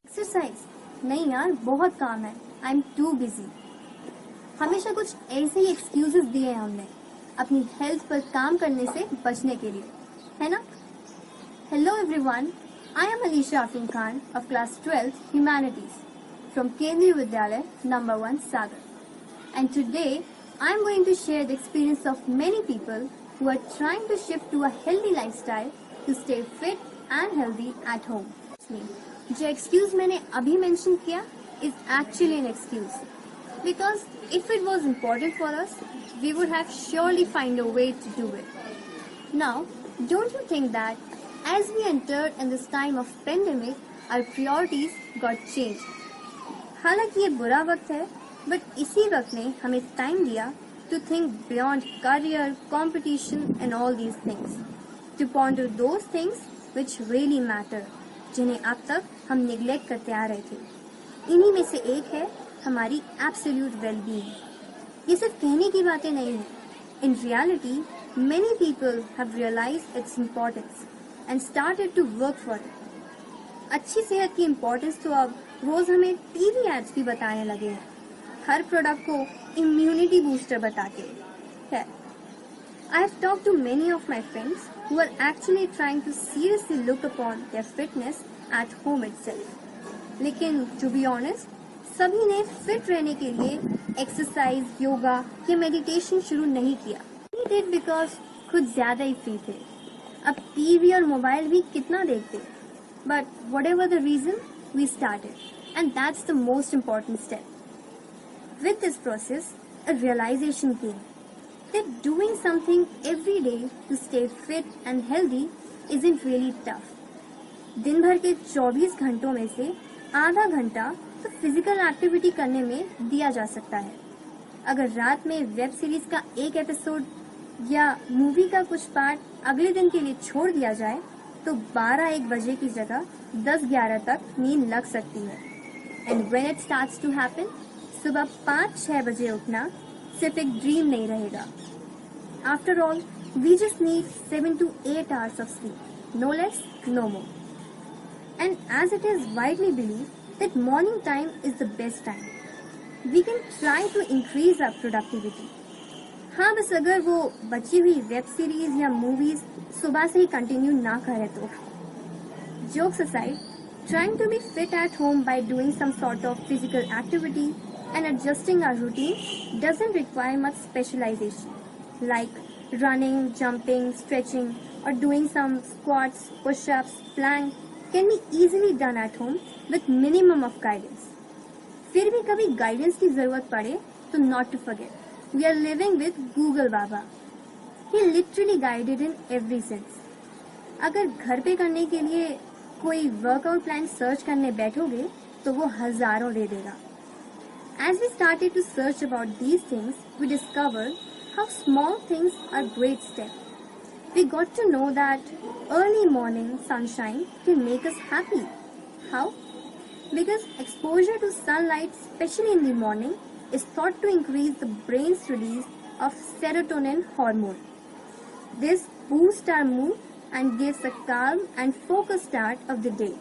Exercise नहीं यार, बहुत काम है, I am too busy. हमेशा कुछ ऐसे ही excuses दिए हैं हमने अपनी हेल्थ पर काम करने से बचने के लिए, है ना? Hello everyone, I am Alisha Afreen Khan of class 12 humanities from Kendriya Vidyalaya number 1 Sagar, and today I am going to share the experience of many people who are trying to shift to a healthy lifestyle to stay fit and healthy at home. जो excuse मैंने अभी mention किया is actually an excuse, because if it was important for us, we would have surely find a way to do it. Now, don't you think that as we entered in this time of pandemic, our priorities got changed? हालांकि ये बुरा वक्त है, but इसी वक्त ने हमें time दिया to think beyond career, competition and all these things, to ponder those things which really matter, जिन्हें अब तक हम निग्लेक्ट करते आ रहे थे। इन्हीं में से एक है हमारी एब्सोल्यूट वेलबीइंग। ये सिर्फ कहने की बातें नहीं है। In reality many people have realised its importance and started to work for it. अच्छी सेहत की इम्पोर्टेंस तो अब रोज हमें टीवी एड्स भी बताने लगे हैं, हर प्रोडक्ट को इम्यूनिटी बूस्टर बता के। I have talked to many of my friends who are actually trying to seriously look upon their fitness at home itself. लेकिन to be honest, सभी ने फिट रहने के लिए एक्सरसाइज, योगा या मेडिटेशन शुरू नहीं किया। We did because खुद ज्यादा ही फ्री थे। अब टीवी और मोबाइल भी कितना देखते। But whatever the reason, we started, and that's the most important step. With this process, a realization came that doing something every day to stay fit and healthy isn't really tough. दिन भर के 24 घंटों में से आधा घंटा तो physical activity करने में दिया जा सकता है। अगर रात में वेब सीरीज का एक एपिसोड या मूवी का कुछ पार्ट अगले दिन के लिए छोड़ दिया जाए तो 12-1 बजे की जगह 10-11 तक नींद लग सकती है। And when it starts to happen, सुबह 5-6 बजे उठना सिर्फ एक ड्रीम नहीं रहेगा। After all, we just need 7 to 8 hours of sleep, no less, no more. And as it is widely believed that morning time is the best time, we can try to increase our productivity. हाँ, बस अगर वो बची हुई web series या movies सुबह से ही continue ना करे तो। Jokes aside, trying to be fit at home by doing some sort of physical activity and adjusting our routine doesn't require much specialization, like running, jumping, stretching, or doing some squats, push-ups, plank can be easily done at home with minimum of guidance. फिर भी कभी guidance की जरूरत पड़े तो not to forget, we are living with Google Baba. He literally guided in every sense. अगर घर पे करने के लिए कोई वर्कआउट प्लान सर्च करने बैठोगे तो वो हजारों दे देगा। As we started to search about these things, we discovered how small things are great steps. We got to know that early morning sunshine can make us happy. How? Because exposure to sunlight, especially in the morning, is thought to increase the brain's release of serotonin hormone. This boosts our mood and gives a calm and focused start of the day.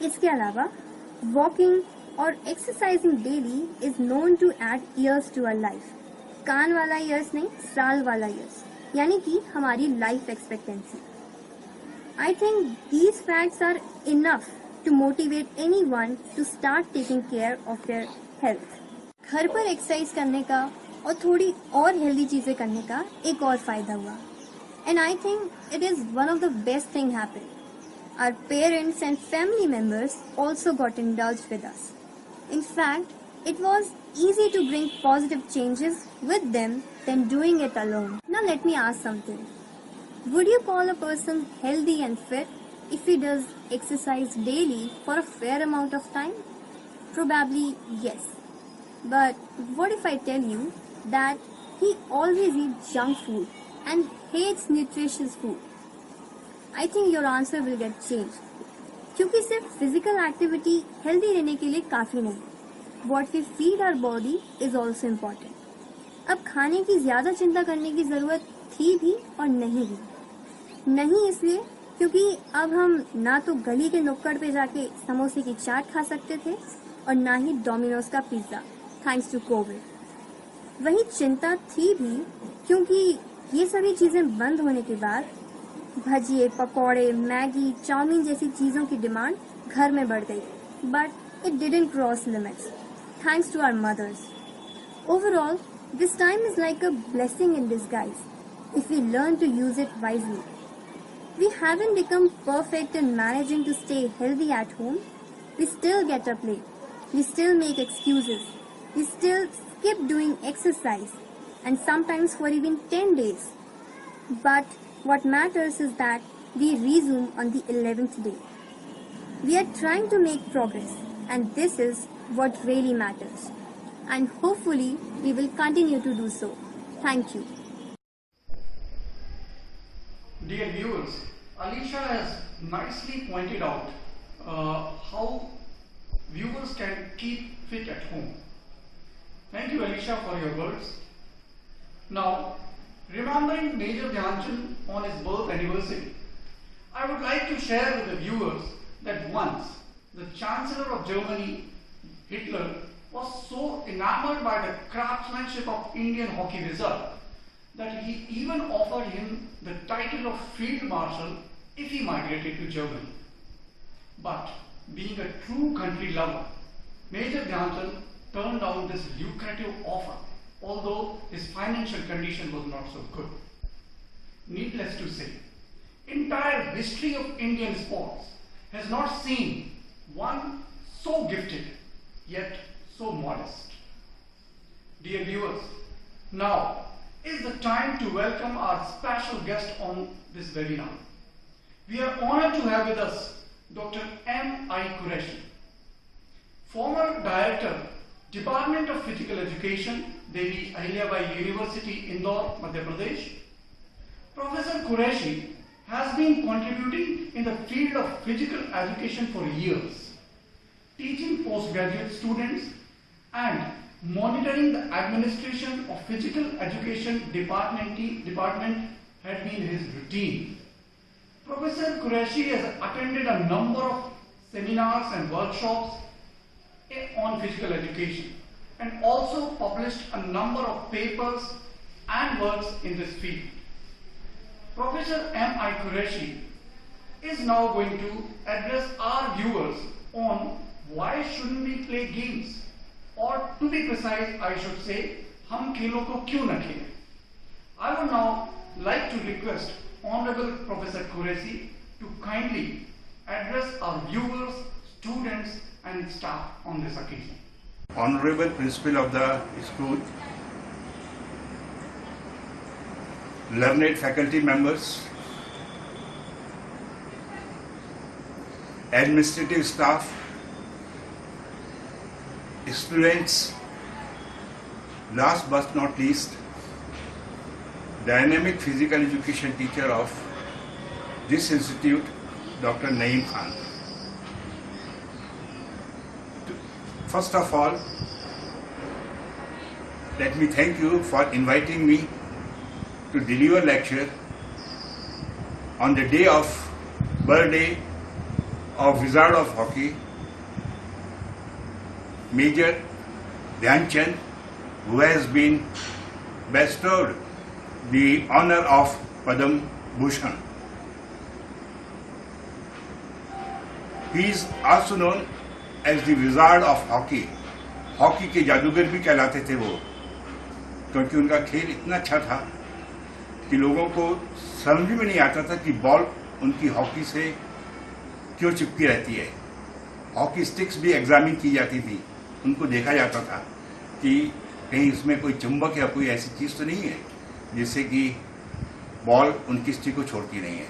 इसके अलावा walking और exercising daily is known to add years to our life. कान वाला years नहीं, साल वाला years, यानी कि हमारी life expectancy. I think these facts are enough to motivate anyone to start taking care of their health. घर पर एक्सरसाइज करने का और थोड़ी और हेल्दी चीजें करने का एक और फायदा हुआ, and I think it is one of the best thing happened. Our parents and family members also got indulged with us. In fact, it was easy to bring positive changes with them than doing it alone. Now let me ask something. Would you call a person healthy and fit if he does exercise daily for a fair amount of time? Probably yes. But what if I tell you that he always eats junk food and hates nutritious food? I think your answer will get changed. क्योंकि सिर्फ physical activity healthy रहने के लिए काफी नहीं. What we feed our body is also important. अब खाने की ज्यादा चिंता करने की जरूरत थी भी और नहीं भी. नहीं इसलिए क्योंकि अब हम ना तो गली के नुक्कड़ पे जाके समोसे की चाट खा सकते थे और ना ही डोमिनोज का पिज्जा, थैंक्स टू कोविड. वही चिंता थी भी क्योंकि ये सभी चीजें बंद होने के बाद भजिए, पकौड़े, मैगी, चाउमीन जैसी चीजों की डिमांड घर में बढ़ गई. But it didn't cross limits, thanks to our mothers. Overall, this time is like a blessing in disguise if we learn to use it wisely. We haven't become perfect in managing to stay healthy at home. We still get up late. We still make excuses. We still skip doing exercise, and sometimes for even 10 days. But what matters is that we resume on the 11th day. We are trying to make progress, and this is what really matters. And hopefully we will continue to do so. Thank you. Dear viewers, Alisha has nicely pointed out how viewers can keep fit at home. Thank you, Alisha, for your words. Now, remembering Major Dhyan Chand on his birth anniversary, I would like to share with the viewers that once the Chancellor of Germany, Hitler, was so enamored by the craftsmanship of Indian hockey wizard that he even offered him the title of Field Marshal if he migrated to Germany. But being a true country lover, Major Dhyan Chand turned down this lucrative offer, although his financial condition was not so good. Needless to say, entire history of Indian sports has not seen one so gifted yet so modest. Dear viewers, now is the time to welcome our special guest on this webinar. We are honored to have with us Dr. M. I. Qureshi. former Director, Department of Physical Education, Devi Ahilyabai University, Indore, Madhya Pradesh. Professor Qureshi has been contributing in the field of physical education for years, teaching postgraduate students and monitoring the administration of physical education department had been his routine. Professor Qureshi has attended a number of seminars and workshops on physical education and also published a number of papers and works in this field. Professor M.I. Qureshi is now going to address our viewers on why shouldn't we play games, or to be precise I should say हम खेलों को क्यों न खेलें. I would now like to request Honorable Professor Qureshi to kindly address our viewers, students and staff on this occasion. Honorable Principal of the school, learned faculty members, administrative staff, students, last but not least, dynamic physical education teacher of this institute, Dr. Naeem Khan. First of all, let me thank you for inviting me to deliver lecture on the day of birthday of Wizard of Hockey, Major Dhyan Chand, who has been bestowed the honor of Padam Bhushan. He is also known as the Wizard of Hockey. Hockey के जादूगर भी कहलाते थे वो, क्योंकि उनका खेल इतना अच्छा था कि लोगों को समझ में नहीं आता था कि बॉल उनकी हॉकी से क्यों चिपकी रहती है. हॉकी स्टिक्स भी एग्जामिन की जाती थी, उनको देखा जाता था कि कहीं इसमें कोई चुंबक या कोई ऐसी चीज़ तो नहीं है जिससे कि बॉल उनकी स्टिक को छोड़ती नहीं है.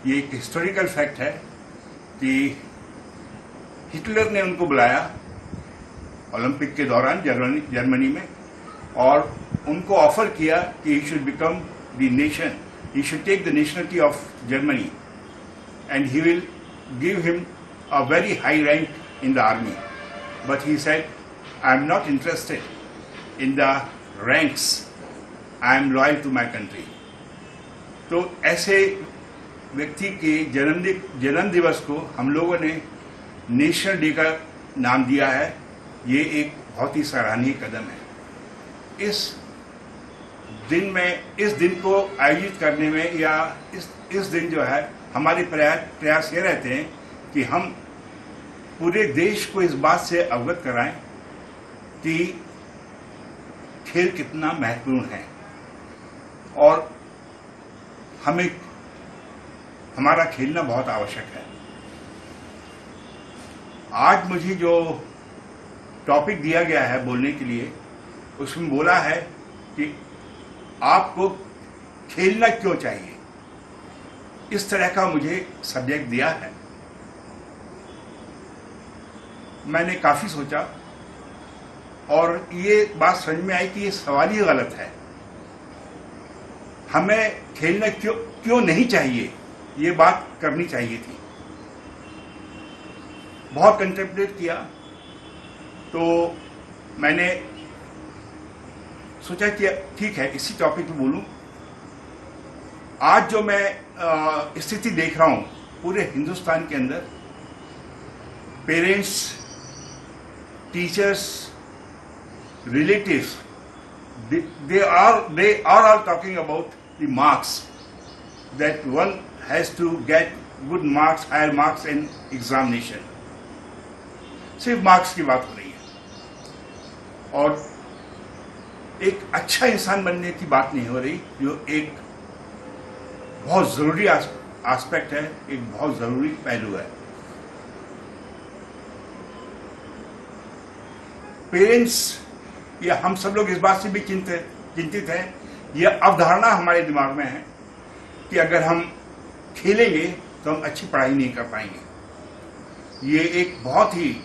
ये एक हिस्टोरिकल फैक्ट है कि हिटलर ने उनको बुलाया ओलंपिक के दौरान जर्मनी में और उनको ऑफर किया कि he should become the nation, he should take the nationality of Germany and he will give him a very high rank in the army. But he said, I am not interested in the ranks, I am loyal to my country. तो ऐसे व्यक्ति के जन्म दिवस को हम लोगों ने नेशनल डे का नाम दिया है. ये एक बहुत ही सराहनीय कदम है. इस दिन को आयोजित करने में या इस दिन जो है हमारे प्रयास ये रहते हैं कि हम पूरे देश को इस बात से अवगत कराएं कि खेल कितना महत्वपूर्ण है और हमारा खेलना बहुत आवश्यक है. आज मुझे जो टॉपिक दिया गया है बोलने के लिए, उसमें बोला है कि आपको खेलना क्यों चाहिए. इस तरह का मुझे सब्जेक्ट दिया है. मैंने काफी सोचा और ये बात समझ में आई कि ये सवाल ही गलत है. हमें खेलना क्यों नहीं चाहिए, ये बात करनी चाहिए थी. बहुत कंटेम्पलेट किया तो मैंने सोचा कि ठीक है इसी टॉपिक पे बोलूं. आज जो मैं स्थिति देख रहा हूं पूरे हिंदुस्तान के अंदर, parents, teachers, relatives, they are all talking about the marks, that one has to get good marks, higher marks in examination. सिर्फ मार्क्स की बात हो रही है और एक अच्छा इंसान बनने की बात नहीं हो रही, जो एक बहुत जरूरी एस्पेक्ट है, एक बहुत जरूरी पहलू है. पेरेंट्स या हम सब लोग इस बात से भी चिंतित हैं, यह अवधारणा हमारे दिमाग में है कि अगर हम खेलेंगे तो हम अच्छी पढ़ाई नहीं कर पाएंगे. ये एक बहुत ही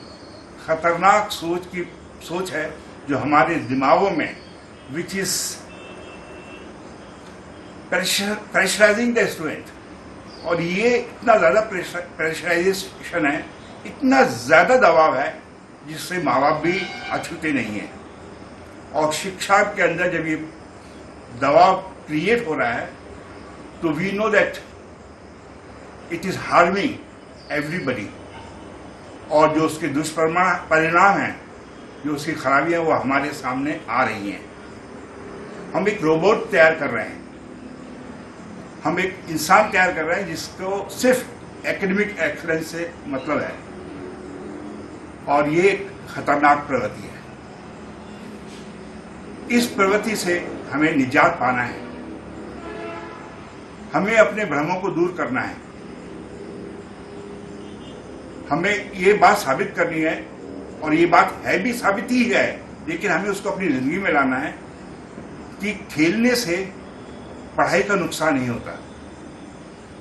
खतरनाक सोच है जो हमारे दिमागों में, which is pressurising the student. और ये इतना ज्यादा प्रेशराइजेशन है, इतना ज्यादा दबाव है, जिससे माँ बाप भी अछूते नहीं है। और शिक्षा के अंदर जब ये दबाव क्रिएट हो रहा है तो we know that it is harming everybody. और जो उसके दुष्परिणाम हैं, जो उसकी खराबियां, वो हमारे सामने आ रही हैं। हम एक रोबोट तैयार कर रहे हैं, हम एक इंसान तैयार कर रहे हैं जिसको सिर्फ एकेडमिक एक्सीलेंस से मतलब है। और ये एक खतरनाक प्रवृत्ति है। इस प्रवृत्ति से हमें निजात पाना है, हमें अपने भ्रमों को दूर करना है, हमें ये बात साबित करनी है, और ये बात है भी, साबित ही है, लेकिन हमें उसको अपनी जिंदगी में लाना है कि खेलने से पढ़ाई का नुकसान नहीं होता,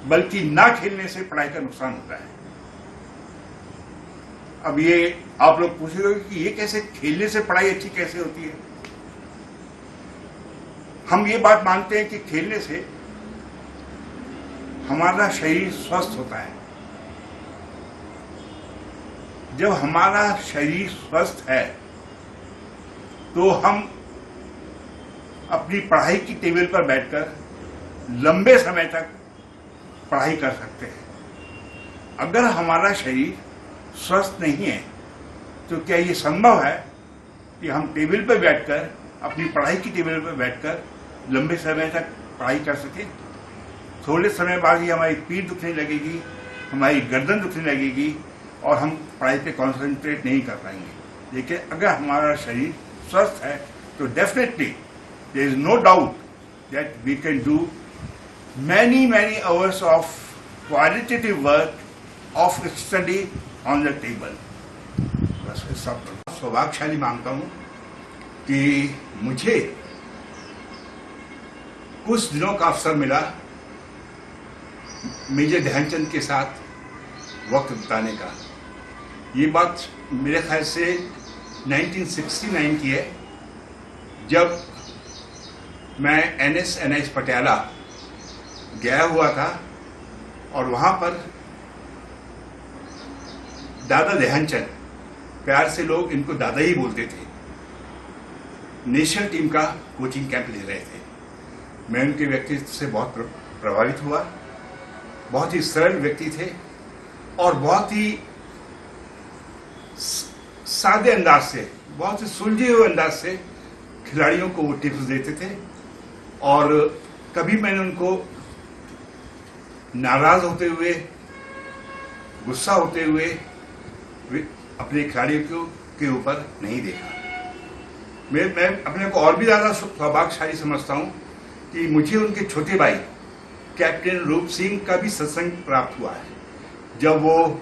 बल्कि ना खेलने से पढ़ाई का नुकसान होता है। अब ये आप लोग पूछेंगे कि ये कैसे, खेलने से पढ़ाई अच्छी कैसे होती है? हम ये बात मानते हैं कि खेलने से हमारा शरीर स्वस्थ होता है। जब हमारा शरीर स्वस्थ है तो हम अपनी पढ़ाई की टेबल पर बैठकर लंबे समय तक पढ़ाई कर सकते हैं। अगर हमारा शरीर स्वस्थ नहीं है तो क्या ये संभव है कि हम टेबल पर बैठकर, अपनी पढ़ाई की टेबल पर बैठकर लंबे समय तक पढ़ाई कर सकें? थोड़े समय बाद ही हमारी पीठ दुखने लगेगी, हमारी गर्दन दुखने लगेगी और हम पढ़ाई पे कॉन्सेंट्रेट नहीं कर पाएंगे। लेकिन अगर हमारा शरीर स्वस्थ है तो definitely there is no doubt that we can do many hours of qualitative work of study on the table। बस सब सौभाग्यशाली मानता हूं कि मुझे कुछ दिनों का अवसर मिला मेजर ध्यानचंद के साथ वक्त बिताने का। ये बात मेरे ख्याल से 1969 की है, जब मैं NS पटियाला गया हुआ था और वहां पर दादा ध्यानचंद, प्यार से लोग इनको दादा ही बोलते थे, नेशनल टीम का कोचिंग कैंप ले रहे थे। मैं उनके व्यक्तित्व से बहुत प्रभावित हुआ। बहुत ही सरल व्यक्ति थे और बहुत ही सादे अंदाज से, बहुत ही सुलझे हुए अंदाज से खिलाड़ियों को वो टिप्स देते थे। और कभी मैंने उनको नाराज होते हुए, गुस्सा होते हुए अपने खिलाड़ियों के ऊपर नहीं देखा। मैं अपने को और भी ज्यादा सौभाग्यशाली समझता हूं कि मुझे उनके छोटे भाई कैप्टन रूप सिंह का भी सत्संग प्राप्त हुआ है। जब वो,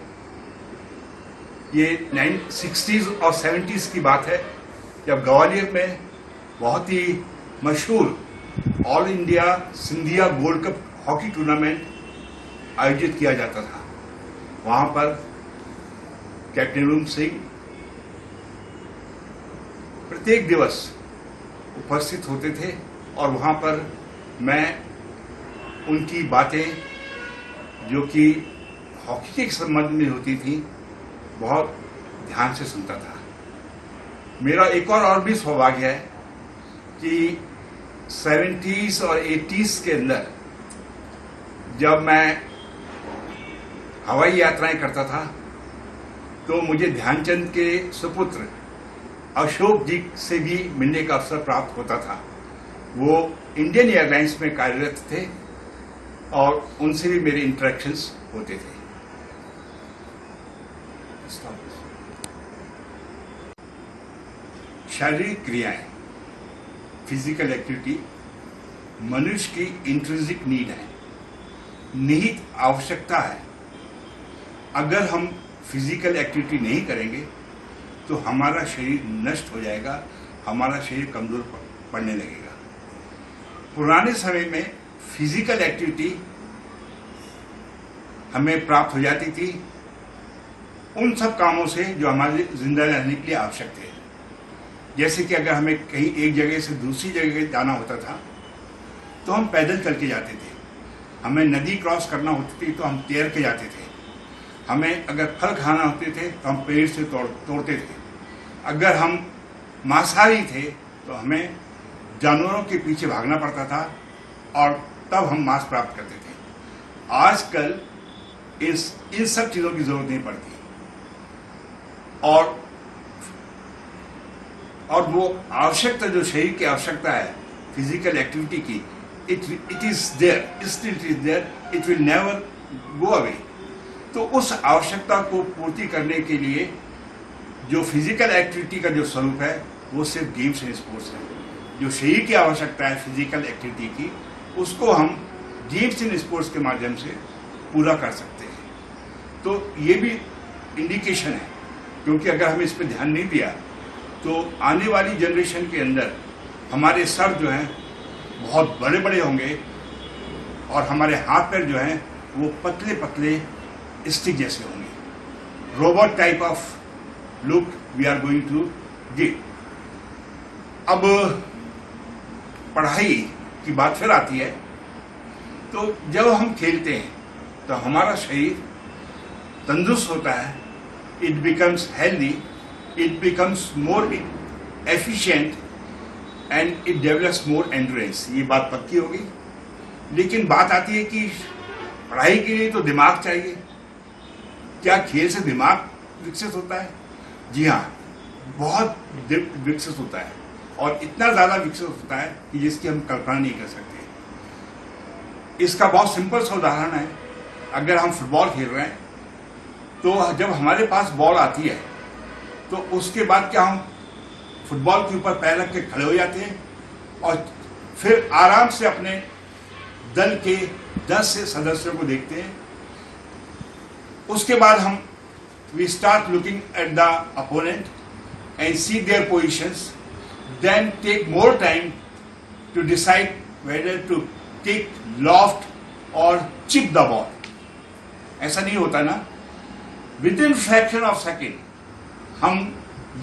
ये 60s और 70s की बात है, जब ग्वालियर में बहुत ही मशहूर all India Scindia gold cup hockey tournament आयोजित किया जाता था। वहां पर कैप्टन रूप सिंह प्रत्येक दिवस उपस्थित होते थे और वहां पर मैं उनकी बातें, जो कि हॉकी के संबंध में होती थी, बहुत ध्यान से सुनता था। मेरा एक और भी सौभाग्य है कि 70s और 80s के अंदर जब मैं हवाई यात्राएं करता था तो मुझे ध्यानचंद के सुपुत्र अशोक जी से भी मिलने का अवसर प्राप्त होता था। वो इंडियन एयरलाइंस में कार्यरत थे और उनसे भी मेरे इंटरेक्शंस होते थे। शारीरिक क्रियाएं, फिजिकल एक्टिविटी मनुष्य की इंट्रिंसिक नीड है, निहित आवश्यकता है। अगर हम फिजिकल एक्टिविटी नहीं करेंगे तो हमारा शरीर नष्ट हो जाएगा, हमारा शरीर कमजोर पड़ने लगेगा। पुराने समय में फिजिकल एक्टिविटी हमें प्राप्त हो जाती थी उन सब कामों से जो हमारे जिंदा रहने के लिए आवश्यक थे। जैसे कि अगर हमें कहीं एक जगह से दूसरी जगह जाना होता था तो हम पैदल चल के जाते थे, हमें नदी क्रॉस करना होती थी तो हम तैर के जाते थे, हमें अगर फल खाना होते थे तो हम पेड़ से तोड़ते थे, अगर हम मांसाहारी थे तो हमें जानवरों के पीछे भागना पड़ता था और तब हम मांस प्राप्त करते थे। आजकल इन सब चीज़ों की जरूरत नहीं पड़ती और वो आवश्यकता जो शरीर की आवश्यकता है फिजिकल एक्टिविटी की, it is there, still it is there, it will never go away. तो उस आवश्यकता को पूर्ति करने के लिए जो फिजिकल एक्टिविटी का जो स्वरूप है वो सिर्फ गेम्स एंड स्पोर्ट्स है। जो शरीर की आवश्यकता है फिजिकल एक्टिविटी की, उसको हम गेम्स एंड स्पोर्ट्स के माध्यम से पूरा कर सकते हैं। तो ये भी इंडिकेशन है, क्योंकि अगर हमें इस पर ध्यान नहीं दिया तो आने वाली जनरेशन के अंदर हमारे सर जो हैं बहुत बड़े बड़े होंगे और हमारे हाथ पैर जो हैं वो पतले पतले स्टिक जैसे होंगे। Robot type of look we are going to give. अब पढ़ाई की बात फिर आती है, तो जब हम खेलते हैं तो हमारा शरीर तंदुरुस्त होता है, it becomes healthy, it becomes more efficient and it develops more endurance. ये बात पक्की होगी। लेकिन बात आती है कि पढ़ाई के लिए तो दिमाग चाहिए, क्या खेल से दिमाग विकसित होता है? जी हाँ, बहुत विकसित होता है और इतना ज्यादा विकसित होता है कि जिसकी हम कल्पना नहीं कर सकते। इसका बहुत सिंपल सा उदाहरण है, अगर हम फुटबॉल खेल रहे हैं तो जब हमारे पास बॉल आती है तो उसके बाद क्या हम फुटबॉल के ऊपर पैर रख के खड़े हो जाते हैं और फिर आराम से अपने दल के 10 से सदस्यों को देखते हैं। उसके बाद हम we start looking at the opponent and see their positions, then take more time to decide whether to take loft और चिप द बॉल। ऐसा नहीं होता ना, within fraction of second हम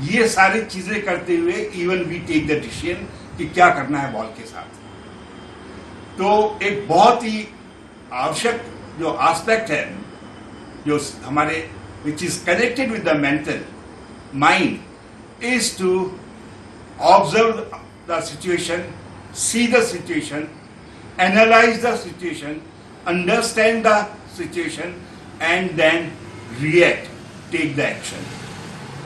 ये सारी चीजें करते हुए even we take the decision कि क्या करना है बॉल के साथ। तो एक बहुत ही आवश्यक जो एस्पेक्ट है जो हमारे which is connected with the mental mind is to observe the situation, see the situation, analyze the situation, understand the situation and then react, take the action.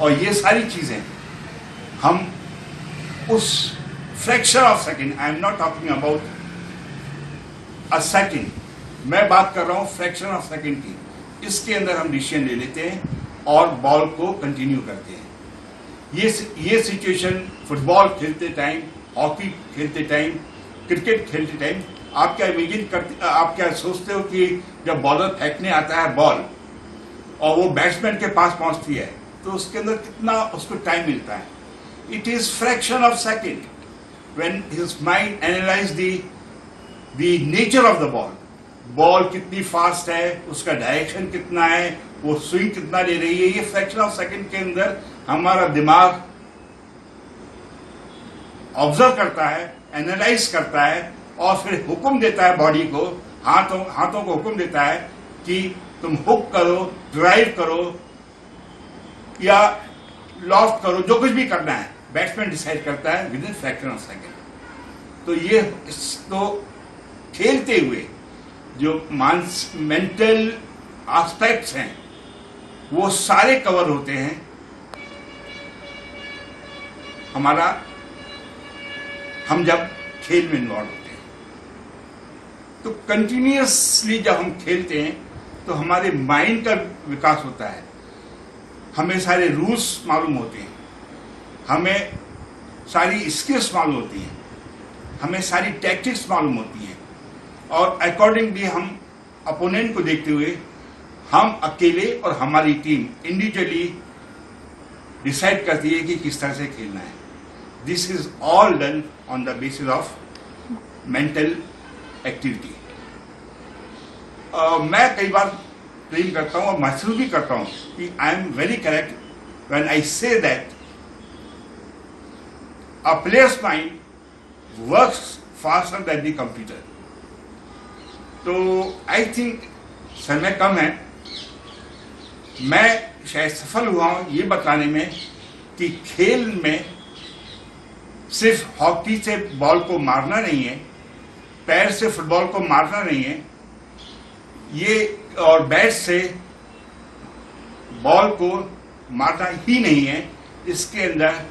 और ये सारी चीजें हम उस fraction of second, I am not talking about a second, मैं बात कर रहा हूँ fraction of second की, इसके अंदर हम डिसीजन ले लेते हैं और बॉल को कंटिन्यू करते हैं। ये सिचुएशन फुटबॉल खेलते टाइम, हॉकी खेलते टाइम, क्रिकेट खेलते टाइम आप क्या इमेजिन करते, आप क्या सोचते हो कि जब बॉलर फेंकने आता है बॉल और वो बैट्समैन के पास पहुंचती है तो उसके अंदर कितना उसको टाइम मिलता है? It is fraction of second when his mind analyse the nature of the ball. Ball कितनी फास्ट है, उसका डायरेक्शन कितना है, वो स्विंग कितना ले रही है, ये फ्रैक्शन ऑफ सेकेंड के अंदर हमारा दिमाग ऑब्जर्व करता है, एनालाइज करता है और फिर हुक्म देता है बॉडी को, हाथों को हुक्म देता है कि तुम हुक करो, ड्राइव करो या लॉफ्ट करो, जो कुछ भी करना है बैट्समैन डिसाइड करता है with in fraction of second. तो ये तो खेलते हुए जो मेंटल एस्पेक्ट्स हैं वो सारे कवर होते हैं हम जब खेल में इन्वॉल्व होते हैं। तो कंटिन्यूअसली जब हम खेलते हैं तो हमारे माइंड का विकास होता है, हमें सारे रूल्स मालूम होते हैं, हमें सारी स्किल्स मालूम होती हैं, हमें सारी टैक्टिक्स मालूम होती हैं और अकॉर्डिंगली हम अपोनेंट को देखते हुए हम अकेले और हमारी टीम इंडिविजुअली डिसाइड करती है कि किस तरह से खेलना है। This is all done on the basis of mental activity. मैं कई बार क्लेम करता हूँ और महसूस भी करता हूँ कि I am very correct when I say that a players mind works faster than the computer. तो आई थिंक समय कम है, मैं शायद सफल हुआ हूं ये बताने में कि खेल में सिर्फ हॉकी से बॉल को मारना नहीं है, पैर से फुटबॉल को मारना नहीं है, ये और बैट से बॉल को मारना ही नहीं है, इसके अंदर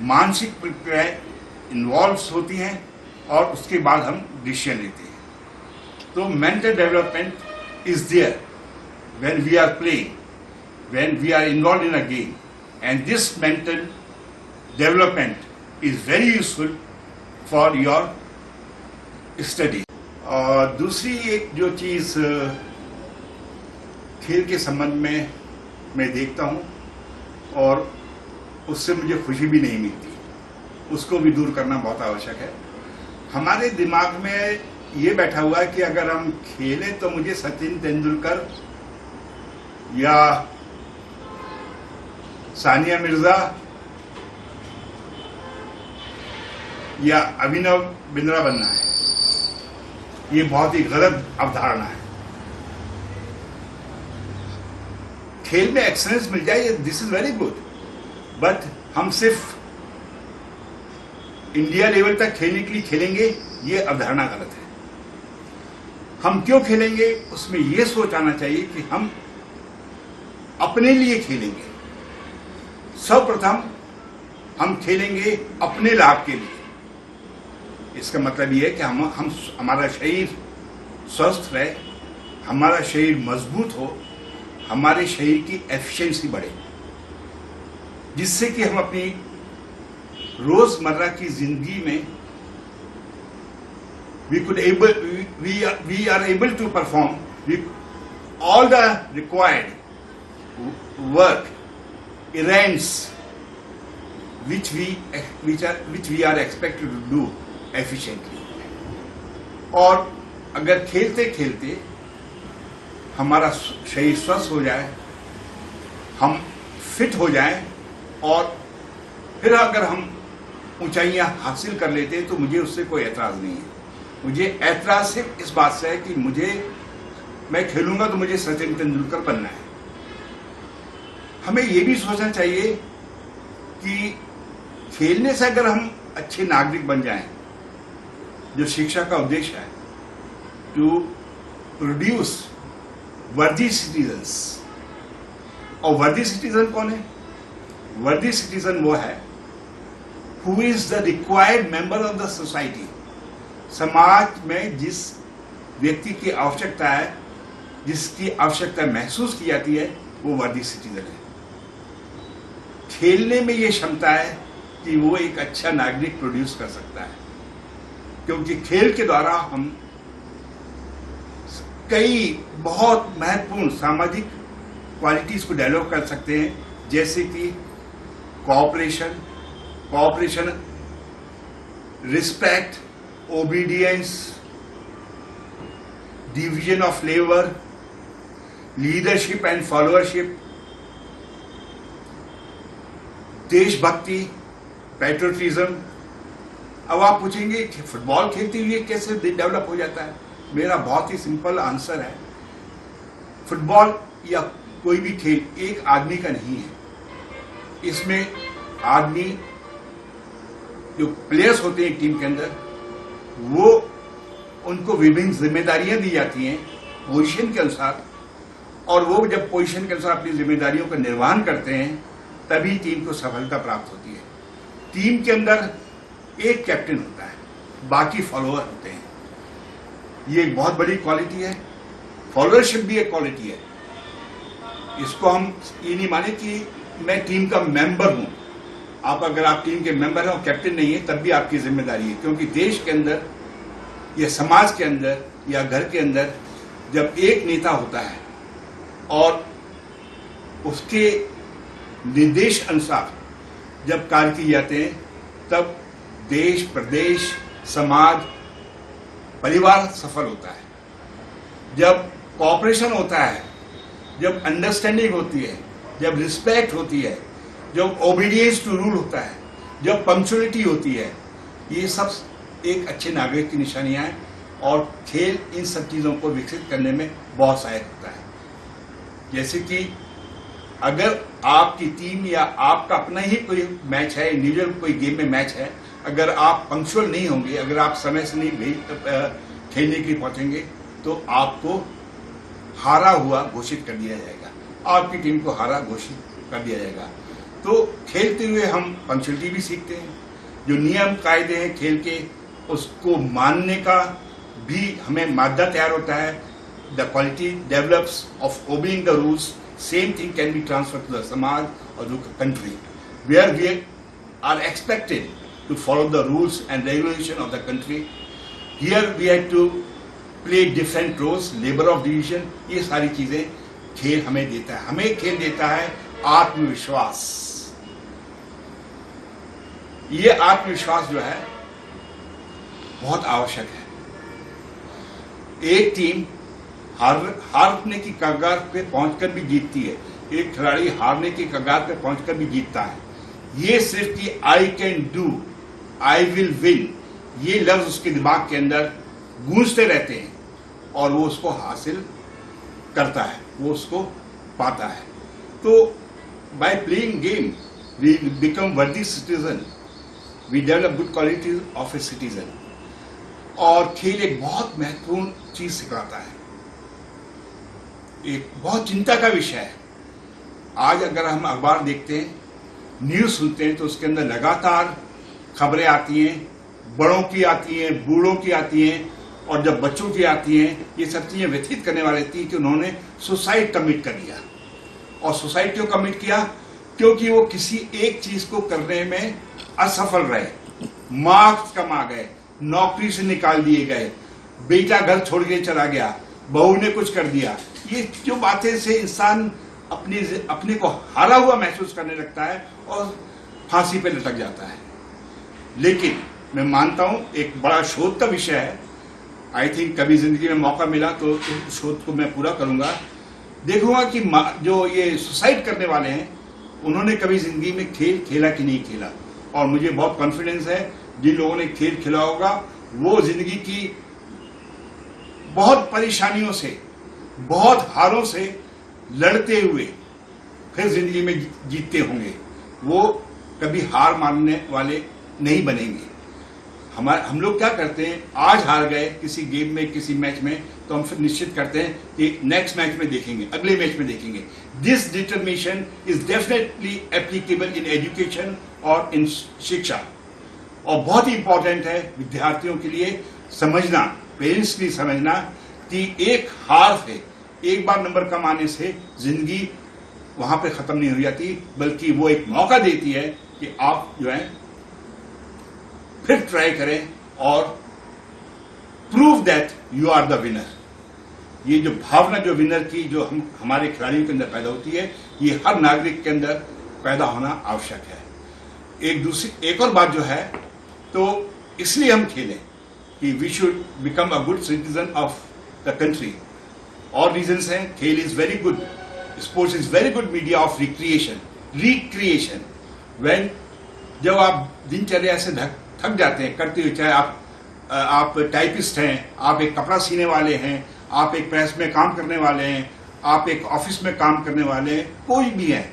मानसिक प्रक्रियाएं इन्वॉल्व होती हैं और उसके बाद हम डिसीजन लेते हैं। तो mental development is there when we are playing, when we are involved in a game, and this mental development is very useful for your study. और दूसरी एक जो चीज खेल के संबंध में मैं देखता हूँ और उससे मुझे खुशी भी नहीं मिलती, उसको भी दूर करना बहुत आवश्यक है। हमारे दिमाग में ये बैठा हुआ है कि अगर हम खेलें तो मुझे सचिन तेंदुलकर या सानिया मिर्जा या अभिनव बिंद्रा बनना है। ये बहुत ही गलत अवधारणा है। खेल में एक्सेलेंस मिल जाए, this is very good, but हम सिर्फ इंडिया लेवल तक खेलने के लिए खेलेंगे, ये अवधारणा गलत है। हम क्यों खेलेंगे, उसमें यह सोच आना चाहिए कि हम अपने लिए खेलेंगे। सर्वप्रथम हम खेलेंगे अपने लाभ के लिए। इसका मतलब यह है कि हम हमारा शरीर स्वस्थ रहे, हमारा शरीर मजबूत हो, हमारे शरीर की एफिशिएंसी बढ़े, जिससे कि हम अपनी रोजमर्रा की जिंदगी में we are able to perform all the required work, errands which we are expected to do efficiently. और अगर खेलते खेलते हमारा शरीर स्वस्थ हो जाए, हम फिट हो जाएं और फिर अगर हम ऊंचाइयां हासिल कर लेते हैं तो मुझे उससे कोई ऐतराज नहीं है। मुझे ऐतराज सिर्फ इस बात से है कि मैं खेलूंगा तो मुझे सचिन तेंदुलकर बनना है। हमें यह भी सोचना चाहिए कि खेलने से अगर हम अच्छे नागरिक बन जाएं, जो शिक्षा का उद्देश्य है, टू प्रोड्यूस वर्दी सिटीजन्स। और वर्दी सिटीजन कौन है? वर्दी सिटीजन वो है who is the required member of the society. समाज में जिस व्यक्ति की आवश्यकता है, जिसकी आवश्यकता महसूस की जाती है, वो वर्दी सिटीजन है। खेलने में ये क्षमता है कि वो एक अच्छा नागरिक प्रोड्यूस कर सकता है, क्योंकि खेल के द्वारा हम कई बहुत महत्वपूर्ण सामाजिक क्वालिटीज को डेवलप कर सकते हैं, जैसे कि cooperation, respect, obedience, division of labour, leadership and followership, देशभक्ति, पैट्रियटिज्म। अब आप पूछेंगे कि फुटबॉल खेलते हुए कैसे डेवलप हो जाता है? मेरा बहुत ही सिंपल आंसर है, फुटबॉल या कोई भी खेल एक आदमी का नहीं है। इसमें आदमी, जो प्लेयर्स होते हैं टीम के अंदर, वो उनको विभिन्न जिम्मेदारियां दी जाती हैं पोजीशन के अनुसार, और वो जब पोजीशन के अनुसार अपनी जिम्मेदारियों का निर्वहन करते हैं तभी टीम को सफलता प्राप्त होती है। टीम के अंदर एक कैप्टन होता है, बाकी फॉलोअर होते हैं। ये एक बहुत बड़ी क्वालिटी है। फॉलोअरशिप भी एक क्वालिटी है। इसको हम ये नहीं माने कि मैं टीम का मेंबर हूं। अगर आप टीम के मेंबर हैं और कैप्टन नहीं है, तब भी आपकी जिम्मेदारी है, क्योंकि देश के अंदर या समाज के अंदर या घर के अंदर जब एक नेता होता है और उसके निर्देश अनुसार जब कार्य किए जाते हैं, तब देश, प्रदेश, समाज, परिवार सफल होता है। जब कोऑपरेशन होता है जब अंडरस्टैंडिंग होती है, जब रिस्पेक्ट होती है, जब ओबीडियंस टू रूल होता है, जब पंक्चुअलिटी होती है, ये सब एक अच्छे नागरिक की निशानियां हैं और खेल इन सब चीज़ों को विकसित करने में बहुत सहायक होता है। जैसे कि अगर आपकी टीम या आपका अपना ही कोई मैच है, इंडिविजुअल कोई गेम में मैच है, अगर आप पंक्चुअल नहीं होंगे, अगर आप समय से नहीं खेलने के लिए पहुंचेंगे, तो आपको हारा हुआ घोषित कर दिया जाएगा, आपकी टीम को हारा घोषित कर दिया जाएगा। तो खेलते हुए हम पंक्चुअलिटी भी सीखते हैं, जो नियम कायदे हैं खेल के उसको मानने का भी हमें मादा तैयार होता है। The quality develops of obeying the rules, same thing can be transfer to the समाज और the country, where we are expected to follow the rules and regulation of the country. Here we had to play different roles, labor of division. ये सारी चीजें खेल हमें देता है। हमें खेल देता है आत्मविश्वास। ये आत्मविश्वास जो है बहुत आवश्यक है। एक टीम हारने की कगार पे पहुंचकर भी जीतती है, एक खिलाड़ी हारने की कगार पे पहुंचकर भी जीतता है। ये सिर्फ कि I can do, I will win, ये लफ्ज उसके दिमाग के अंदर गूंजते रहते हैं और वो उसको हासिल करता है, वो उसको पाता है। तो by playing game we become worthy citizen, we develop good qualities of a citizen. और खेल एक बहुत महत्वपूर्ण चीज सिखाता है, एक बहुत चिंता का विषय है। आज अगर हम अखबार देखते हैं, न्यूज सुनते हैं, तो उसके अंदर लगातार खबरें आती हैं, बड़ों की आती हैं, बूढ़ों की आती हैं, और जब बच्चों की आती हैं, ये सब चीजें व्यथित करने वाली थी कि उन्होंने सुसाइड कमिट कर लिया। और सुसाइड क्यों कमिट किया? क्योंकि वो किसी एक चीज को करने में असफल रहे, मार्क्स कम आ गए, नौकरी से निकाल दिए गए, बेटा घर छोड़ के चला गया, बहू ने कुछ कर दिया। ये जो बातें से इंसान अपने को हारा हुआ महसूस करने लगता है और फांसी पे लटक जाता है। लेकिन मैं मानता हूं एक बड़ा शोध का विषय है, आई थिंक कभी जिंदगी में मौका मिला तो इस शोध को मैं पूरा करूंगा, देखूंगा कि जो ये सुसाइड करने वाले हैं उन्होंने कभी जिंदगी में खेल खेला कि नहीं खेला। और मुझे बहुत कॉन्फिडेंस है जिन लोगों ने खेल खेला होगा वो जिंदगी की बहुत परेशानियों से, बहुत हारों से लड़ते हुए फिर जिंदगी में जीतते होंगे, वो कभी हार मानने वाले नहीं बनेंगे। हम लोग क्या करते हैं, आज हार गए किसी गेम में, किसी मैच में, तो हम फिर निश्चित करते हैं कि नेक्स्ट मैच में देखेंगे, अगले मैच में देखेंगे। This determination is definitely applicable in education और इन शिक्षा, और बहुत ही इंपॉर्टेंट है विद्यार्थियों के लिए समझना, पेरेंट्स के लिए समझना कि एक हार से, एक बार नंबर कम आने से जिंदगी वहां पे खत्म नहीं हो जाती, बल्कि वो एक मौका देती है कि आप जो है फिर ट्राई करें और prove that you are the winner. ये जो भावना जो विनर की जो हमारे खिलाड़ियों के अंदर पैदा होती है, ये हर नागरिक के अंदर पैदा होना आवश्यक है। एक और बात जो है, तो इसलिए हम खेलें कि we should become a good citizen of the country. और रीजंस हैं, खेल is very good, sports is very good media of recreation. When जब आप दिनचर्या से थक जाते हैं करते हुए, चाहे आप टाइपिस्ट हैं, आप एक कपड़ा सीने वाले हैं, आप एक प्रेस में काम करने वाले हैं, आप एक ऑफिस में काम करने वाले हैं, कोई भी है,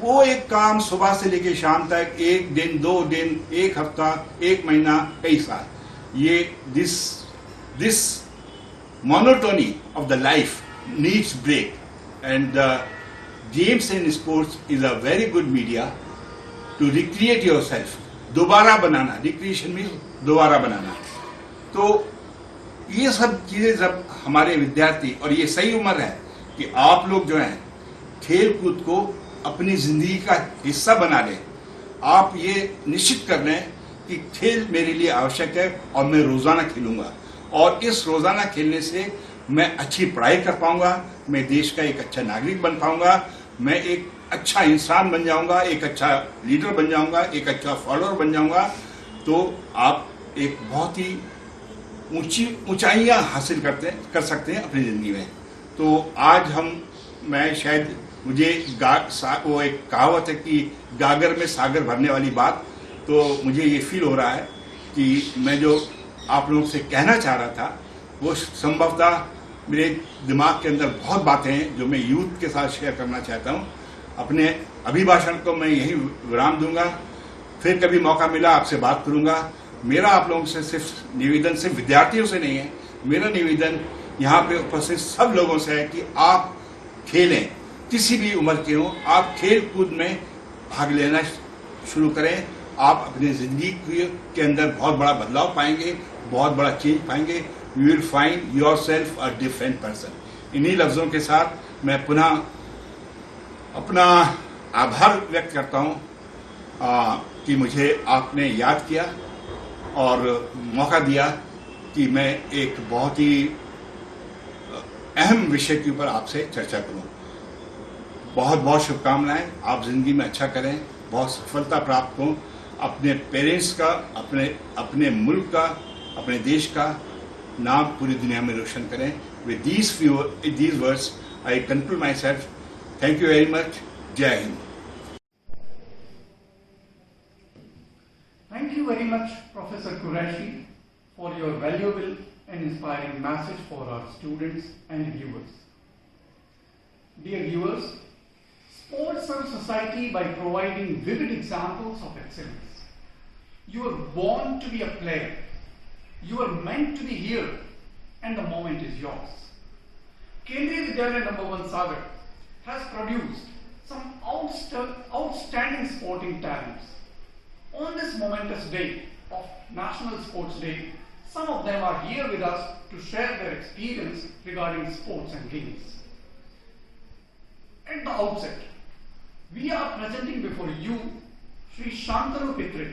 वो एक काम सुबह से लेकर शाम तक, एक दिन, 2 दिन, एक हफ्ता, 1 महीना, कई साल, ये this monotony of the life needs break, and games and sports is a very good media to recreate yourself, दोबारा बनाना, रिक्रिएशन मीन्स दोबारा बनाना। तो ये सब चीजें जब हमारे विद्यार्थी, और ये सही उम्र है कि आप लोग जो हैं खेल कूद को अपनी जिंदगी का हिस्सा बना लें। आप ये निश्चित कर लें कि खेल मेरे लिए आवश्यक है और मैं रोजाना खेलूंगा, और इस रोजाना खेलने से मैं अच्छी पढ़ाई कर पाऊंगा, मैं देश का एक अच्छा नागरिक बन पाऊंगा, मैं एक अच्छा इंसान बन जाऊंगा, एक अच्छा लीडर बन जाऊंगा, एक अच्छा फॉलोअर बन जाऊंगा। तो आप एक बहुत ही ऊंचाइयां हासिल कर सकते हैं अपनी जिंदगी में। तो आज हम मैं शायद मुझे वो एक कहावत है कि गागर में सागर भरने वाली बात, तो मुझे ये फील हो रहा है कि मैं जो आप लोगों से कहना चाह रहा था वो संभवतः मेरे दिमाग के अंदर बहुत बातें हैं जो मैं यूथ के साथ शेयर करना चाहता हूँ। अपने अभिभाषण को मैं यही विराम दूंगा, फिर कभी मौका मिला आपसे बात करूंगा। मेरा आप लोगों से सिर्फ निवेदन सिर्फ विद्यार्थियों से नहीं है, मेरा निवेदन यहाँ पे उपस्थित सब लोगों से है कि आप खेलें, किसी भी उम्र के हों, आप खेल कूद में भाग लेना शुरू करें। आप अपनी जिंदगी के अंदर बहुत बड़ा बदलाव पाएंगे, बहुत बड़ा चेंज पाएंगे। You will find your self a different person. इन्हीं लफ्जों के साथ मैं पुनः अपना आभार व्यक्त करता हूँ कि मुझे आपने याद किया और मौका दिया कि मैं एक बहुत ही अहम विषय के ऊपर आपसे चर्चा करूं। बहुत बहुत शुभकामनाएं, आप जिंदगी में अच्छा करें, बहुत सफलता प्राप्त हो, अपने पेरेंट्स का, अपने मुल्क का, अपने देश का नाम पूरी दुनिया में रोशन करें। With these words I conclude myself. Thank you very much. जय Hind. Thank you very much, Professor Qureshi, for your valuable and inspiring message for our students and viewers. Dear viewers, sports serve society by providing vivid examples of excellence. You are born to be a player. You are meant to be here, and the moment is yours. Kendriya Vidyalaya No. 1 Sagar has produced some outstanding sporting talents. On this momentous day of National Sports Day, some of them are here with us to share their experience regarding sports and games. At the outset, we are presenting before you Sri Shantanu Pitre,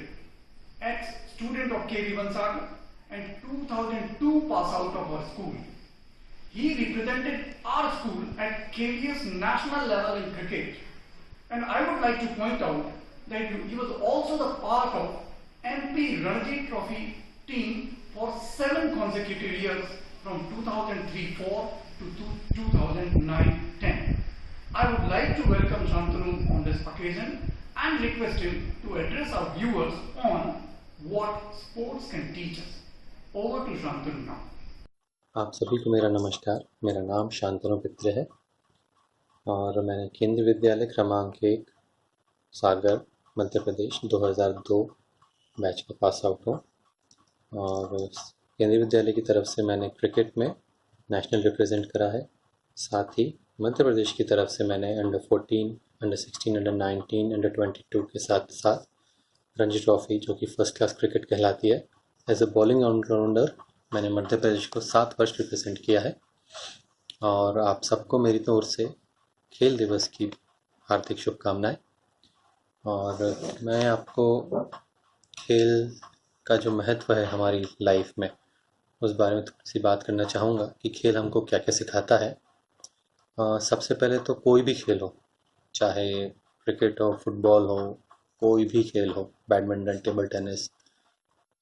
ex-student of KV Vansagar and 2002 pass out of our school. He represented our school at KVS national level in cricket, and I would like to point out that he was also the part of MP Ranji Trophy team for 7 consecutive years from 2003-04 to 2009-10. I would like to welcome Shantanu on this occasion and request him to address our viewers on what sports can teach us. Over to Shantanu now. आप सभी को मेरा नमस्कार। मेरा नाम शांतनु पित्रे है और मैंने केंद्रीय विद्यालय क्रमांक 1 सागर मध्य प्रदेश 2002 बैच का पास आउट हूँ और केंद्रीय विद्यालय की तरफ से मैंने क्रिकेट में नेशनल रिप्रेजेंट करा है। साथ ही मध्य प्रदेश की तरफ से मैंने अंडर 14, अंडर 16, अंडर 19, अंडर 22 के साथ साथ रणजी ट्रॉफी जो कि फर्स्ट क्लास क्रिकेट कहलाती है, एज ए बॉलिंग ऑलराउंडर मैंने मध्य प्रदेश को 7 वर्ष रिप्रेजेंट किया है। और आप सबको मेरी ओर से खेल दिवस की हार्दिक शुभकामनाएं। और मैं आपको खेल का जो महत्व है हमारी लाइफ में उस बारे में थोड़ी सी बात करना चाहूँगा कि खेल हमको क्या क्या सिखाता है। सबसे पहले तो कोई भी खेल हो, चाहे क्रिकेट हो, फुटबॉल हो, कोई भी खेल हो, badminton, table tennis,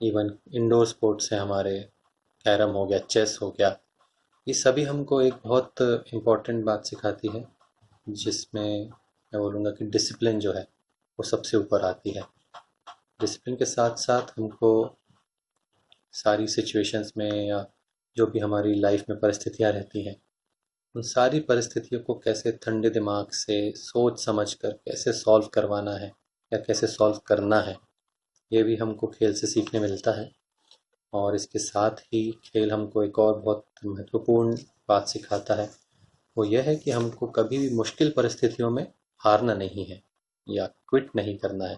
even indoor sports है हमारे, कैरम हो गया, चेस हो गया, ये सभी हमको एक बहुत इम्पॉर्टेंट बात सिखाती है जिसमें मैं बोलूँगा कि डिसिप्लिन जो है वो सबसे ऊपर आती है। डिसिप्लिन के साथ साथ हमको सारी सिचुएशंस में या जो भी हमारी लाइफ में परिस्थितियाँ रहती हैं उन सारी परिस्थितियों को कैसे ठंडे दिमाग से सोच समझ कर कैसे सॉल्व करवाना है या कैसे सॉल्व करना है, ये भी हमको खेल से सीखने मिलता है। और इसके साथ ही खेल हमको एक और बहुत महत्वपूर्ण बात सिखाता है, वो यह है कि हमको कभी भी मुश्किल परिस्थितियों में हारना नहीं है या क्विट नहीं करना है।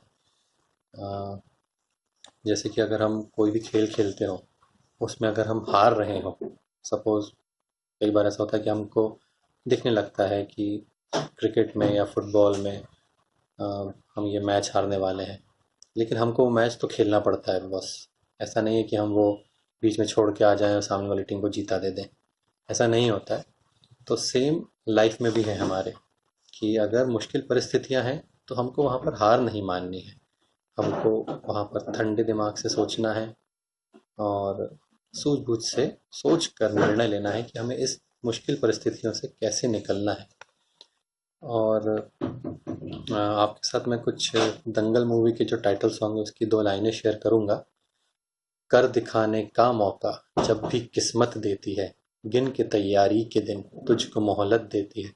जैसे कि अगर हम कोई भी खेल खेलते हो उसमें अगर हम हार रहे हो, सपोज़ कई बार ऐसा होता है कि हमको दिखने लगता है कि क्रिकेट में या फुटबॉल में हम ये मैच हारने वाले हैं, लेकिन हमको वो मैच तो खेलना पड़ता है। बस ऐसा नहीं है कि हम वो बीच में छोड़ के आ जाएं और सामने वाली टीम को जीता दे दें, ऐसा नहीं होता है। तो सेम लाइफ में भी है हमारे कि अगर मुश्किल परिस्थितियां हैं तो हमको वहाँ पर हार नहीं माननी है, हमको वहाँ पर ठंडे दिमाग से सोचना है और सूझबूझ से सोच कर निर्णय लेना है कि हमें इस मुश्किल परिस्थितियों से कैसे निकलना है। और आपके साथ मैं कुछ दंगल मूवी के जो टाइटल सॉन्ग है उसकी 2 लाइनें शेयर करूंगा। कर दिखाने का मौका जब भी किस्मत देती है, गिन के तैयारी के दिन तुझको मोहलत देती है,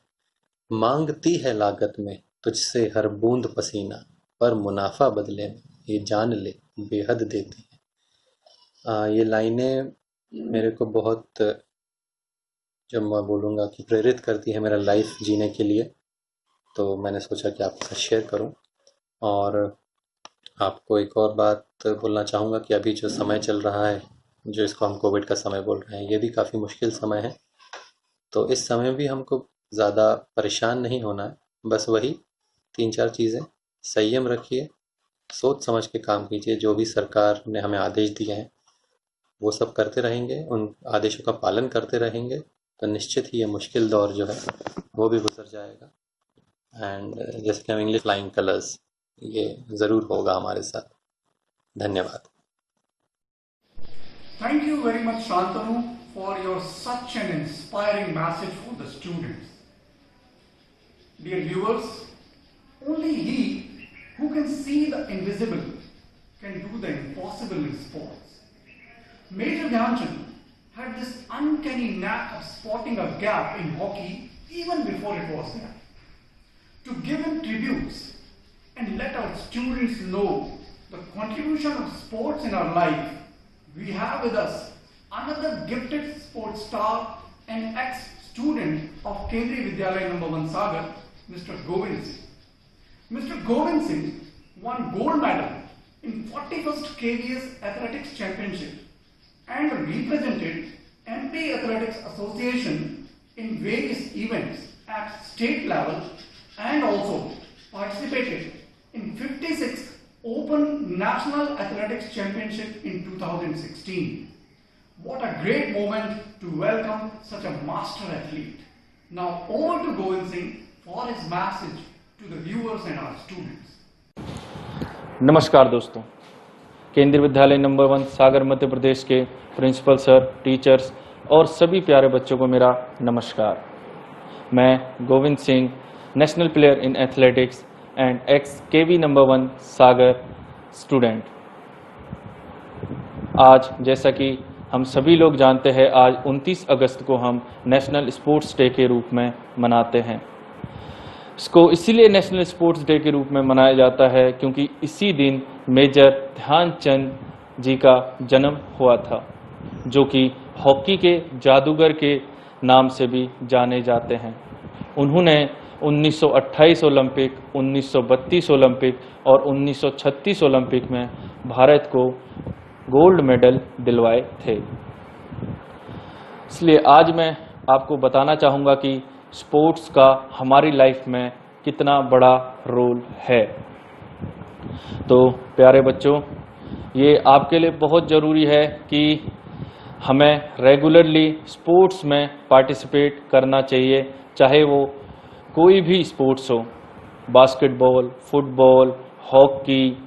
मांगती है लागत में तुझसे हर बूंद पसीना, पर मुनाफा बदले में ये जान ले बेहद देती है। ये लाइनें मेरे को बहुत, जब मैं बोलूँगा कि प्रेरित करती है मेरा लाइफ जीने के लिए, तो मैंने सोचा कि आपके साथ शेयर करूं। और आपको एक और बात बोलना चाहूँगा कि अभी जो समय चल रहा है, जो इसको हम कोविड का समय बोल रहे हैं, ये भी काफ़ी मुश्किल समय है। तो इस समय भी हमको ज़्यादा परेशान नहीं होना है, बस वही 3-4 चीज़ें, संयम रखिए, सोच समझ के काम कीजिए। जो भी सरकार ने हमें आदेश दिए हैं वो सब करते रहेंगे, उन आदेशों का पालन करते रहेंगे, तो निश्चित ही ये मुश्किल दौर जो है वो भी गुजर जाएगा। एंड जैसे कि हम इंग्लिश फ्लाइंग कलर्स, ये ज़रूर होगा हमारे साथ। धन्यवाद। Thank you very much, Shantanu, for your such an inspiring message for the students. Dear viewers, only he who can see the invisible can do the impossible in sports. Major Dhyan Chand had this uncanny knack of spotting a gap in hockey even before it was there. To give him tributes and let our students know the contribution of sports in our life, we have with us another gifted sports star and ex-student of Kendriya Vidyalaya No. 1 Sagar, Mr. Govind Singh. Mr. Govind Singh won gold medal in 41st KVS Athletics Championship and represented MP Athletics Association in various events at state level, and also participated in 56th Open National Athletics Championship in 2016. What a great moment to welcome such a master athlete. Now over to Govind Singh for his message to the viewers and our students. नमस्कार दोस्तों, केंद्रीय Vidyalaya number 1 सागर मध्य प्रदेश के principal sir, teachers और सभी प्यारे बच्चों को मेरा नमस्कार। मैं Govind Singh, national player in athletics and ex KV number 1 Sagar student. आज जैसा कि हम सभी लोग जानते हैं, आज 29 अगस्त को हम नेशनल स्पोर्ट्स डे के रूप में मनाते हैं। इसको इसीलिए नेशनल स्पोर्ट्स डे के रूप में मनाया जाता है क्योंकि इसी दिन मेजर ध्यानचंद जी का जन्म हुआ था, जो कि हॉकी के जादूगर के नाम से भी जाने जाते हैं। उन्होंने 1928 ओलंपिक, 1932 ओलंपिक और 1936 ओलंपिक में भारत को गोल्ड मेडल दिलवाए थे। इसलिए आज मैं आपको बताना चाहूँगा कि स्पोर्ट्स का हमारी लाइफ में कितना बड़ा रोल है। तो प्यारे बच्चों, ये आपके लिए बहुत ज़रूरी है कि हमें रेगुलरली स्पोर्ट्स में पार्टिसिपेट करना चाहिए, चाहे वो कोई भी स्पोर्ट्स हो, बास्केटबॉल, फुटबॉल, हॉकी,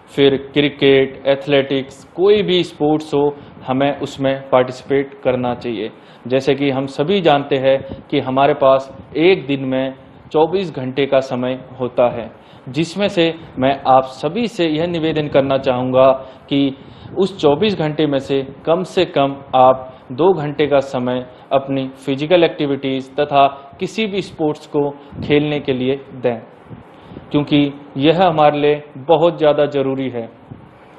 फिर क्रिकेट, एथलेटिक्स, कोई भी स्पोर्ट्स हो, हमें उसमें पार्टिसिपेट करना चाहिए। जैसे कि हम सभी जानते हैं कि हमारे पास एक दिन में 24 घंटे का समय होता है, जिसमें से मैं आप सभी से यह निवेदन करना चाहूँगा कि उस 24 घंटे में से कम आप 2 घंटे का समय अपनी फिजिकल एक्टिविटीज़ तथा किसी भी स्पोर्ट्स को खेलने के लिए दें, क्योंकि यह हमारे लिए बहुत ज़्यादा ज़रूरी है।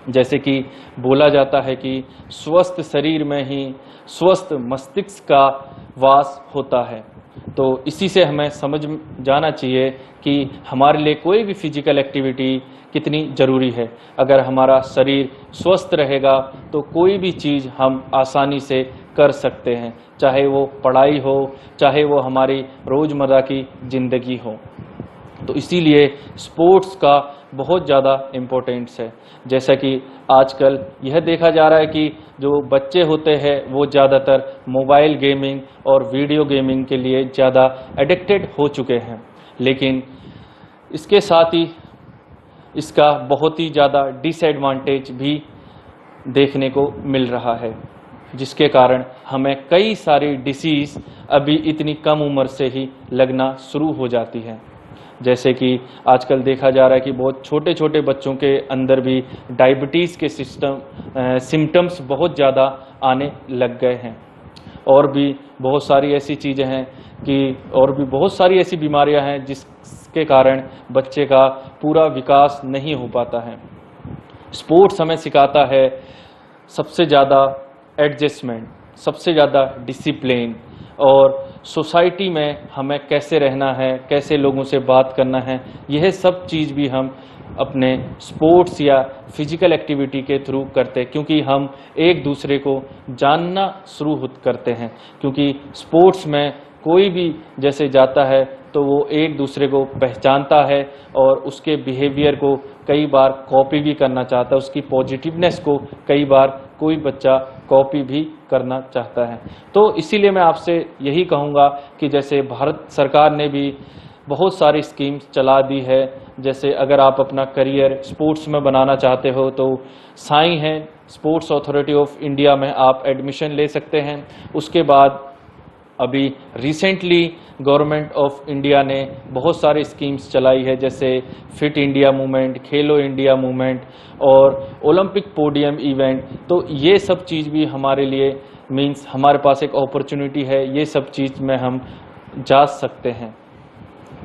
जैसे कि बोला जाता है कि स्वस्थ शरीर में ही स्वस्थ मस्तिष्क का वास होता है। तो इसी से हमें समझ जाना चाहिए कि हमारे लिए कोई भी फिजिकल एक्टिविटी कितनी ज़रूरी है। अगर हमारा शरीर स्वस्थ रहेगा तो कोई भी चीज़ हम आसानी से कर सकते हैं, चाहे वो पढ़ाई हो, चाहे वो हमारी रोज़मर्रा की ज़िंदगी हो। तो इसीलिए स्पोर्ट्स का बहुत ज़्यादा इम्पोर्टेंस है। जैसा कि आजकल यह देखा जा रहा है कि जो बच्चे होते हैं वो ज़्यादातर मोबाइल गेमिंग और वीडियो गेमिंग के लिए ज़्यादा एडिक्टेड हो चुके हैं, लेकिन इसके साथ ही इसका बहुत ही ज़्यादा डिसएडवांटेज भी देखने को मिल रहा है। जिसके कारण हमें कई सारी डिसीज़ अभी इतनी कम उम्र से ही लगना शुरू हो जाती है। जैसे कि आजकल देखा जा रहा है कि बहुत छोटे छोटे बच्चों के अंदर भी डायबिटीज़ के सिम्टम्स बहुत ज़्यादा आने लग गए हैं। और भी बहुत सारी ऐसी चीज़ें हैं कि और भी बहुत सारी ऐसी बीमारियां हैं जिसके कारण बच्चे का पूरा विकास नहीं हो पाता है। स्पोर्ट्स हमें सिखाता है सबसे ज़्यादा एडजस्टमेंट, सबसे ज़्यादा डिसिप्लिन, और सोसाइटी में हमें कैसे रहना है, कैसे लोगों से बात करना है, यह सब चीज़ भी हम अपने स्पोर्ट्स या फिजिकल एक्टिविटी के थ्रू करते हैं, क्योंकि हम एक दूसरे को जानना शुरू करते हैं। क्योंकि स्पोर्ट्स में कोई भी जैसे जाता है तो वो एक दूसरे को पहचानता है और उसके बिहेवियर को कई बार कॉपी भी करना चाहता है, उसकी पॉजिटिवनेस को कई बार कोई बच्चा कॉपी भी करना चाहता है। तो इसीलिए मैं आपसे यही कहूँगा कि जैसे भारत सरकार ने भी बहुत सारी स्कीम्स चला दी है, जैसे अगर आप अपना करियर स्पोर्ट्स में बनाना चाहते हो तो साई है, स्पोर्ट्स अथॉरिटी ऑफ इंडिया में आप एडमिशन ले सकते हैं। उसके बाद अभी रिसेंटली गवर्नमेंट ऑफ इंडिया ने बहुत सारी स्कीम्स चलाई है, जैसे फिट इंडिया मूवमेंट, खेलो इंडिया मूवमेंट और ओलंपिक पोडियम इवेंट। तो ये सब चीज़ भी हमारे लिए मीन्स हमारे पास एक अपॉर्चुनिटी है, ये सब चीज़ में हम जा सकते हैं।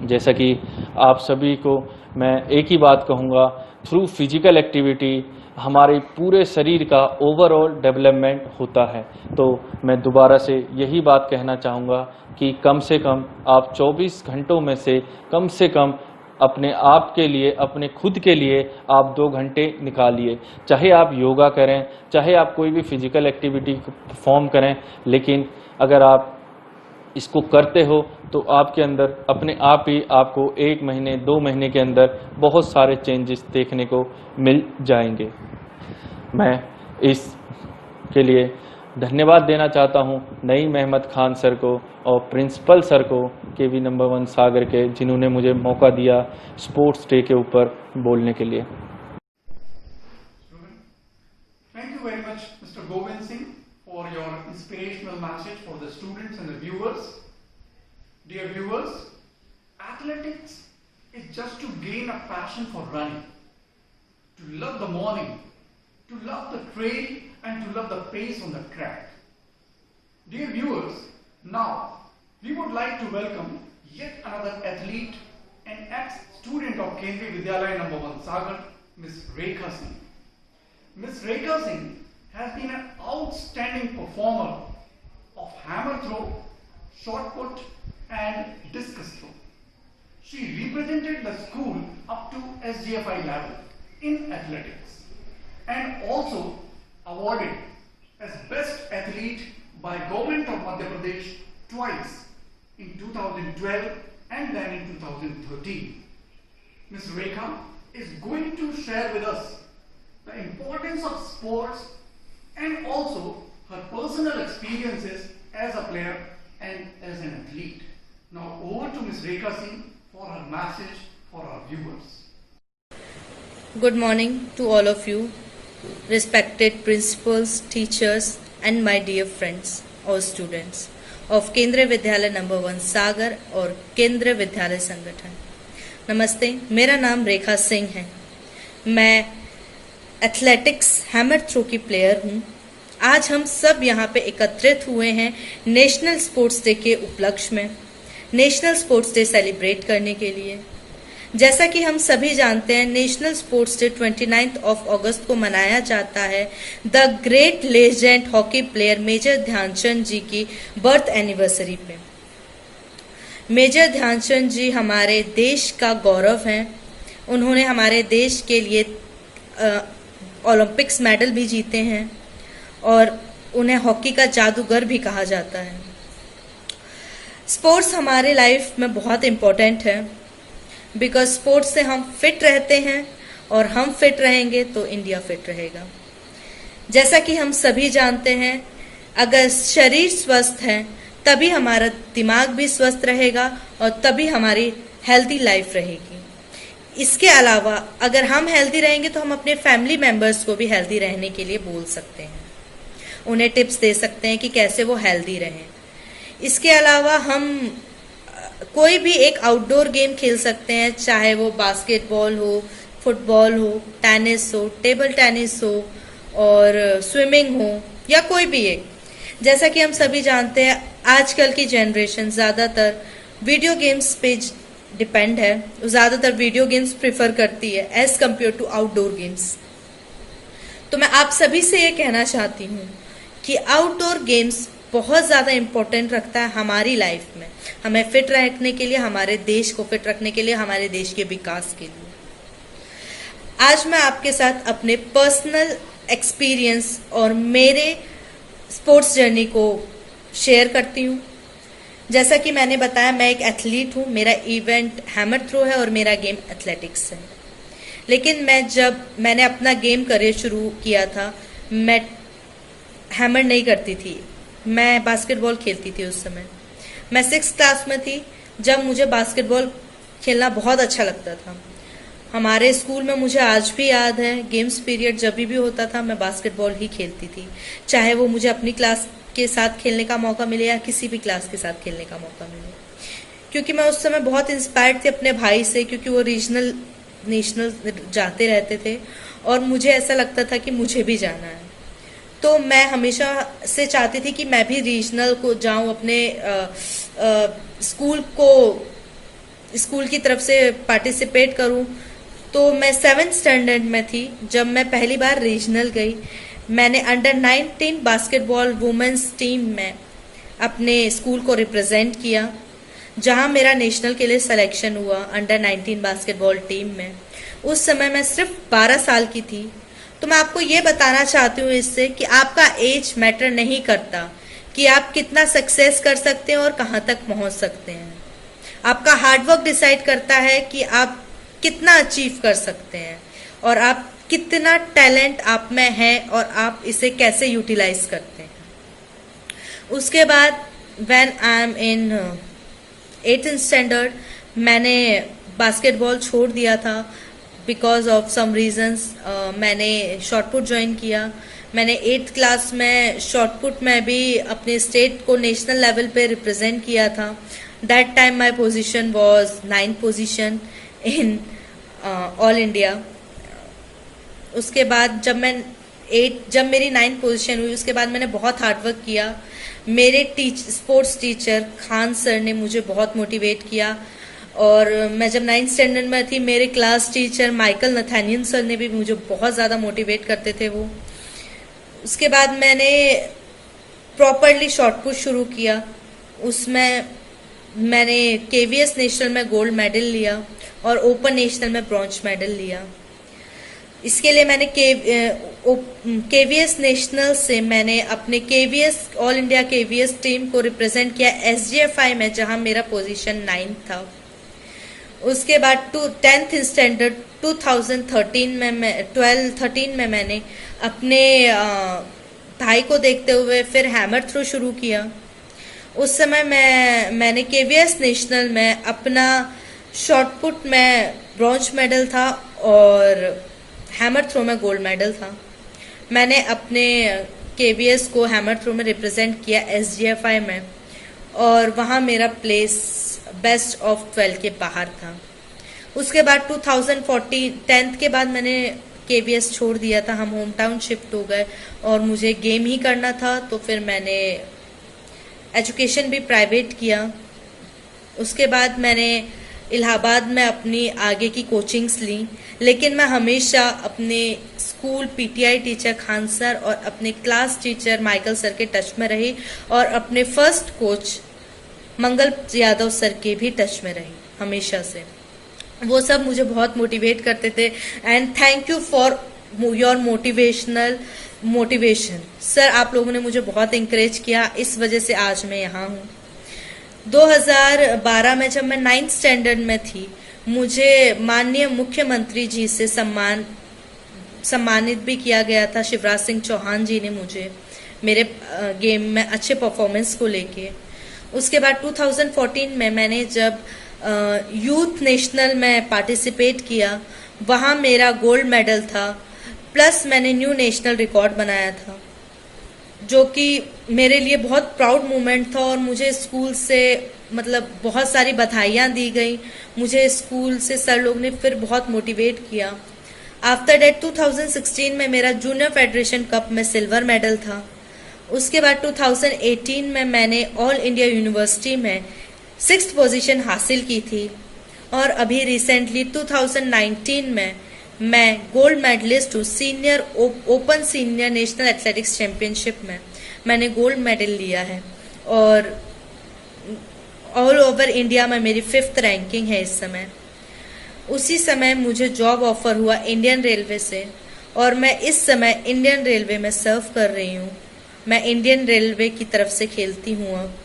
जैसा कि आप सभी को मैं एक ही बात कहूँगा, थ्रू फिजिकल एक्टिविटी हमारे पूरे शरीर का ओवरऑल डेवलपमेंट होता है। तो मैं दोबारा से यही बात कहना चाहूँगा कि कम से कम आप 24 घंटों में से कम अपने आप के लिए, अपने खुद के लिए आप 2 घंटे निकालिए। चाहे आप योगा करें, चाहे आप कोई भी फिजिकल एक्टिविटी परफॉर्म करें, लेकिन अगर आप इसको करते हो तो आपके अंदर अपने आप ही आपको 1 महीने 2 महीने के अंदर बहुत सारे चेंजेस देखने को मिल जाएंगे। मैं इसके लिए धन्यवाद देना चाहता हूं नईम अहमद खान सर को और प्रिंसिपल सर को, केवी नंबर 1 सागर के, जिन्होंने मुझे मौका दिया स्पोर्ट्स डे के ऊपर बोलने के लिए। Thank you very much, Mr. Govind Singh, for your inspirational message for the students and the viewers. Dear viewers, athletics is just to gain a passion for running, to love the morning, to love the trail and to love the pace on the track. Dear viewers, now we would like to welcome yet another athlete and ex-student of Kendriya Vidyalaya number 1 Sagar, Ms. Rekha Singh. Ms. Rekha Singh has been an outstanding performer of hammer throw, shot put and discus throw. She represented the school up to SGFI level in athletics and also awarded as best athlete by Government of Madhya Pradesh twice, in 2012 and then in 2013. Ms. Rekha is going to share with us the importance of sports and also her personal experiences as a player and as an athlete. Now over to Ms. Rekha Singh for her message for our viewers. Good morning to all of you, respected principals, teachers and my dear friends or students of Kendriya Vidyalaya number 1 Sagar और केंद्रीय विद्यालय संगठन। नमस्ते, मेरा नाम रेखा सिंह है। मैं athletics hammer throw की प्लेयर हूँ। आज हम सब यहाँ पे एकत्रित हुए हैं नेशनल स्पोर्ट्स डे के उपलक्ष्य में, नेशनल स्पोर्ट्स डे सेलिब्रेट करने के लिए। जैसा कि हम सभी जानते हैं, नेशनल स्पोर्ट्स डे 29 अगस्त को मनाया जाता है the great legend hockey player major Dhyanchand ji की बर्थ एनिवर्सरी पे। मेजर ध्यानचंद जी हमारे देश का गौरव हैं। उन्होंने हमारे देश के लिए ओलंपिक्स मेडल भी जीते हैं और उन्हें हॉकी का जादूगर भी कहा जाता है। स्पोर्ट्स हमारे लाइफ में बहुत इम्पोर्टेंट है, बिकॉज स्पोर्ट्स से हम फिट रहते हैं और हम फिट रहेंगे तो इंडिया फिट रहेगा। जैसा कि हम सभी जानते हैं, अगर शरीर स्वस्थ है तभी हमारा दिमाग भी स्वस्थ रहेगा और तभी हमारी हेल्दी लाइफ रहेगी। इसके अलावा अगर हम हेल्दी रहेंगे तो हम अपने फैमिली मेंबर्स को भी हेल्दी रहने के लिए बोल सकते हैं। उन्हें टिप्स दे सकते हैं कि कैसे वो हेल्दी रहें। इसके अलावा हम कोई भी एक आउटडोर गेम खेल सकते हैं, चाहे वो बास्केटबॉल हो, फुटबॉल हो, टेनिस हो, टेबल टेनिस हो और स्विमिंग हो या कोई भी एक। जैसा कि हम सभी जानते हैं आजकल की जनरेशन ज़्यादातर वीडियो गेम्स पे डिपेंड है, ज़्यादातर वीडियो गेम्स प्रेफर करती है as compare to outdoor games. तो मैं आप सभी से ये कहना चाहती हूँ कि आउटडोर गेम्स बहुत ज़्यादा इम्पोर्टेंट रखता है हमारी लाइफ में, हमें फिट रखने के लिए, हमारे देश को फिट रखने के लिए, हमारे देश के विकास के लिए। आज मैं आपके साथ अपने पर्सनल एक्सपीरियंस और मेरे स्पोर्ट्स जर्नी को शेयर करती हूँ। जैसा कि मैंने बताया मैं एक एथलीट हूँ, मेरा इवेंट हैमर थ्रो है और मेरा गेम एथलेटिक्स है। लेकिन जब मैंने अपना गेम करियर शुरू किया था, मैं हैमर नहीं करती थी, मैं बास्केटबॉल खेलती थी। उस समय मैं 6th क्लास में थी जब मुझे बास्केटबॉल खेलना बहुत अच्छा लगता था। हमारे स्कूल में मुझे आज भी याद है, गेम्स पीरियड जब भी होता था मैं बास्केटबॉल ही खेलती थी, चाहे वो मुझे अपनी क्लास के साथ खेलने का मौका मिले या किसी भी क्लास के साथ खेलने का मौका मिले। क्योंकि मैं उस समय बहुत इंस्पायर्ड थी अपने भाई से, क्योंकि वो रीजनल नेशनल जाते रहते थे और मुझे ऐसा लगता था कि मुझे भी जाना है। तो मैं हमेशा से चाहती थी कि मैं भी रीजनल को जाऊं, अपने स्कूल की तरफ से पार्टिसिपेट करूं। तो मैं 7th स्टैंडर्ड में थी जब मैं पहली बार रीजनल गई। मैंने अंडर 19 बास्केटबॉल वुमेन्स टीम में अपने स्कूल को रिप्रेजेंट किया, जहां मेरा नेशनल के लिए सिलेक्शन हुआ अंडर 19 बास्केटबॉल टीम में। उस समय मैं सिर्फ 12 साल की थी। तो मैं आपको ये बताना चाहती हूँ इससे कि आपका एज मैटर नहीं करता कि आप कितना सक्सेस कर सकते हैं और कहाँ तक पहुँच सकते हैं। आपका हार्डवर्क डिसाइड करता है कि आप कितना अचीव कर सकते हैं और आप कितना टैलेंट आप में है और आप इसे कैसे यूटिलाइज करते हैं। उसके बाद when I am in 8th standard मैंने बास्केटबॉल छोड़ दिया था बिकॉज ऑफ सम रीजंस। मैंने शॉटपुट ज्वाइन किया। मैंने 8th क्लास में शॉटपुट में भी अपने स्टेट को नेशनल लेवल पे रिप्रेजेंट किया था। That time my position was 9th position in all India. उसके बाद जब मेरी 9th पोजीशन हुई, उसके बाद मैंने बहुत हार्डवर्क किया। मेरे स्पोर्ट्स टीचर खान सर ने मुझे बहुत मोटिवेट किया और मैं जब 9th स्टैंडर्ड में थी, मेरे क्लास टीचर माइकल नथानियन सर ने भी मुझे बहुत ज़्यादा मोटिवेट करते थे वो। उसके बाद मैंने प्रॉपरली शॉटपुट शुरू किया। उसमें मैंने KVS नेशनल में गोल्ड मेडल लिया और ओपन नेशनल में ब्रॉन्ज मेडल लिया। इसके लिए मैंने KVS नेशनल से मैंने अपने KVS all India KVS team को रिप्रेजेंट किया SGFI में, जहां मेरा पोजीशन 9th था। उसके बाद 10th स्टैंडर्ड 2013 में 12-13 में मैंने अपने भाई को देखते हुए फिर हैमर थ्रो शुरू किया। उस समय मैंने KVS नेशनल में अपना शॉटपुट में ब्रॉन्ज मेडल था और हैमर थ्रो में गोल्ड मेडल था। मैंने अपने KVS को हैमर थ्रो में रिप्रेजेंट किया SGFI में और वहाँ मेरा प्लेस बेस्ट ऑफ 12 के बाहर था। उसके बाद 2014 10th के बाद मैंने KVS छोड़ दिया था। हम होम टाउन शिफ्ट हो गए और मुझे गेम ही करना था, तो फिर मैंने एजुकेशन भी प्राइवेट किया। उसके बाद मैंने इलाहाबाद में अपनी आगे की कोचिंग्स ली, लेकिन मैं हमेशा अपने school PTI teacher Khan sir और अपने क्लास टीचर माइकल सर के टच में रही और अपने फर्स्ट कोच मंगल यादव सर के भी टच में रही हमेशा से। वो सब मुझे बहुत मोटिवेट करते थे and thank you for your motivation sir. आप लोगों ने मुझे बहुत इंकरेज किया, इस वजह से आज मैं यहाँ हूँ। 2012 में जब मैं 9th स्टैंडर्ड में थी, मुझे माननीय मुख्यमंत्री जी से सम्मानित भी किया गया था। शिवराज सिंह चौहान जी ने मुझे मेरे गेम में अच्छे परफॉर्मेंस को लेके। उसके बाद 2014 में मैंने जब यूथ नेशनल में पार्टिसिपेट किया, वहाँ मेरा गोल्ड मेडल था, प्लस मैंने न्यू नेशनल रिकॉर्ड बनाया था। जो कि मेरे लिए बहुत प्राउड मोमेंट था और मुझे स्कूल से मतलब बहुत सारी बधाइयाँ दी गई। मुझे स्कूल से सर लोग ने फिर बहुत मोटिवेट किया। आफ्टर डेट 2016 में मेरा जूनियर फेडरेशन कप में सिल्वर मेडल था। उसके बाद 2018 में मैंने ऑल इंडिया यूनिवर्सिटी में 6th पोजीशन हासिल की थी और अभी रिसेंटली 2019 में मैं गोल्ड मेडलिस्ट हूँ। Senior open senior national athletics championship में मैंने गोल्ड मेडल लिया है और ऑल ओवर इंडिया में मेरी 5th रैंकिंग है इस समय। उसी समय मुझे जॉब ऑफर हुआ इंडियन रेलवे से और मैं इस समय इंडियन रेलवे में सर्व कर रही हूँ। मैं इंडियन रेलवे की तरफ से खेलती हूँ, अब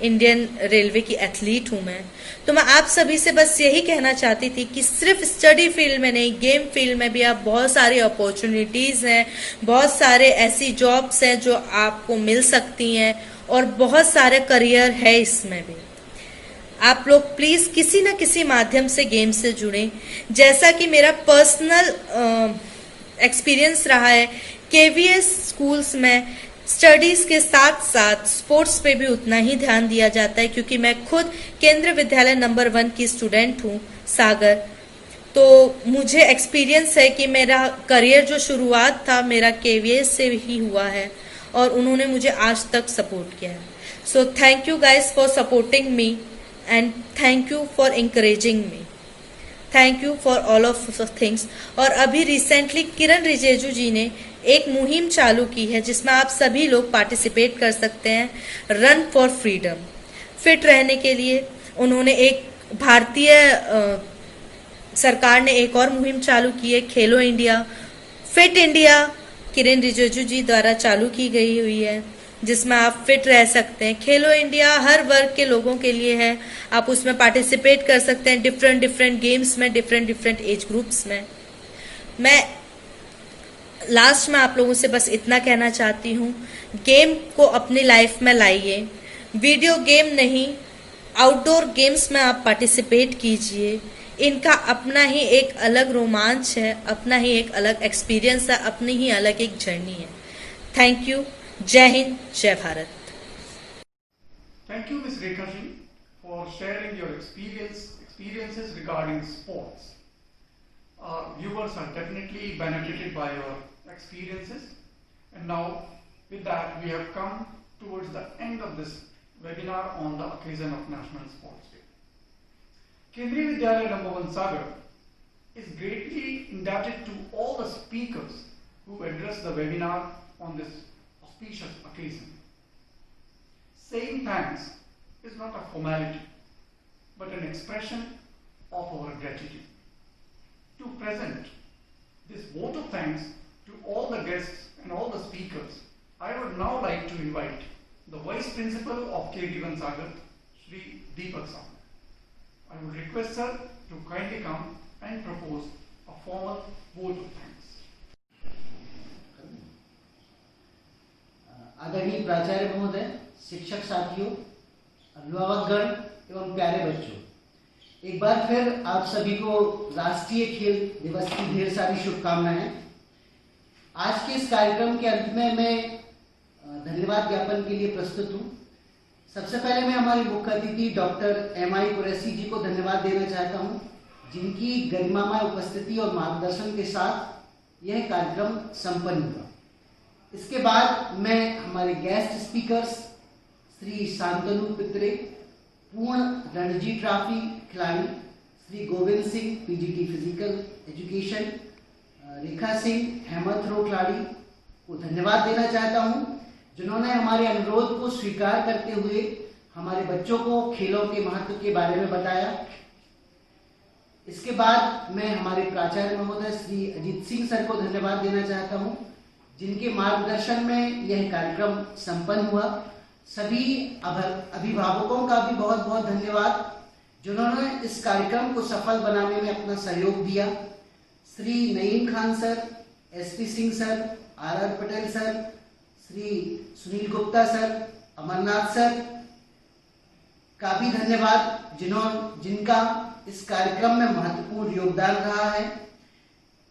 इंडियन रेलवे की एथलीट हूँ मैं। तो मैं आप सभी से बस यही कहना चाहती थी कि सिर्फ स्टडी फील्ड में नहीं, गेम फील्ड में भी आप बहुत सारी अपॉर्चुनिटीज़ हैं, बहुत सारे ऐसी जॉब्स हैं जो आपको मिल सकती हैं और बहुत सारे करियर है इसमें भी। आप लोग प्लीज किसी न किसी माध्यम से गेम से जुड़ें। जैसा कि मेरा पर्सनल एक्सपीरियंस रहा है, केवीएस स्कूल्स में स्टडीज के साथ साथ स्पोर्ट्स पे भी उतना ही ध्यान दिया जाता है, क्योंकि मैं खुद केंद्रीय विद्यालय नंबर 1 की स्टूडेंट हूँ सागर। तो मुझे एक्सपीरियंस है कि मेरा करियर जो शुरुआत था मेरा केवीएस से ही हुआ है और उन्होंने मुझे आज तक सपोर्ट किया है। So thank you guys for supporting me and thank you for encouraging me. Thank you for all of things. और अभी रिसेंटली किरण रिजिजू जी ने एक मुहिम चालू की है जिसमें आप सभी लोग पार्टिसिपेट कर सकते हैं, रन फॉर फ्रीडम। फिट रहने के लिए उन्होंने एक भारतीय सरकार ने एक और मुहिम चालू की है, खेलो इंडिया, फिट इंडिया किरण रिजिजू जी द्वारा चालू की गई हुई है, जिसमें आप फिट रह सकते हैं। खेलो इंडिया हर वर्ग के लोगों के लिए है, आप उसमें पार्टिसिपेट कर सकते हैं डिफरेंट गेम्स में, डिफरेंट एज ग्रुप्स में। मैं लास्ट में आप लोगों से बस इतना कहना चाहती हूँ, गेम को अपनी लाइफ में लाइए। वीडियो गेम नहीं, आउटडोर गेम्स में आप पार्टिसिपेट कीजिए। इनका अपना ही एक अलग रोमांच है, अपना ही एक अलग एक्सपीरियंस है, अपनी ही अलग एक जर्नी है। Thank you. जय हिंद, जय Bharat. Thank you, Ms. Rekha ji, for sharing your experiences regarding sports. Our viewers are definitely benefited by your experiences. And now, with that, we have come towards the end of this webinar on the occasion of National Sports Day. Kendriya Vidyalaya number 1 Sagar is greatly indebted to all the speakers who addressed the webinar on this auspicious occasion. Saying thanks is not a formality, but an expression of our gratitude. To present this vote of thanks to all the guests and all the speakers, I would now like to invite the Vice Principal of KD1 Sagar, Shri Deepak Sahu. I would request sir to kindly come and propose a formal vote of thanks. आदरणीय प्राचार्य महोदय, शिक्षक साथियों, अभिभावकगण एवं प्यारे बच्चों, एक बार फिर आप सभी को राष्ट्रीय खेल दिवस की ढेर सारी शुभकामनाएं। आज के इस कार्यक्रम के अंत में मैं धन्यवाद ज्ञापन के लिए प्रस्तुत हूं। सबसे पहले मैं हमारी मुख्य अतिथि डॉक्टर एम.आई. कुरैशी जी को धन्यवाद देना चाहता हूं, जिनकी गरिमामय उपस्थिति और मार्गदर्शन के साथ यह कार्यक्रम संपन्न हुआ। इसके बाद मैं हमारे गेस्ट स्पीकर्स श्री शांतनु पित्रे, पूर्ण रणजी ट्रॉफी खिलाड़ी Shri Govind Singh PGT physical education, Rekha Singh hammer throw खिलाड़ी को धन्यवाद देना चाहता हूं, जिन्होंने हमारे अनुरोध को स्वीकार करते हुए हमारे बच्चों को खेलों के महत्व के बारे में बताया। इसके बाद मैं हमारे प्राचार्य महोदय श्री अजीत सिंह सर को धन्यवाद देना चाहता हूं, जिनके मार्गदर्शन में यह कार्यक्रम संपन्न हुआ। सभी अभिभावकों का भी बहुत बहुत धन्यवाद, जिन्होंने इस कार्यक्रम को सफल बनाने में अपना सहयोग दिया। Shri Naeem Khan sir, SP Singh sir, R Patel sir, Shri Sunil Gupta sir, Amarnath sir का भी धन्यवाद, जिनका इस कार्यक्रम में महत्वपूर्ण योगदान रहा है।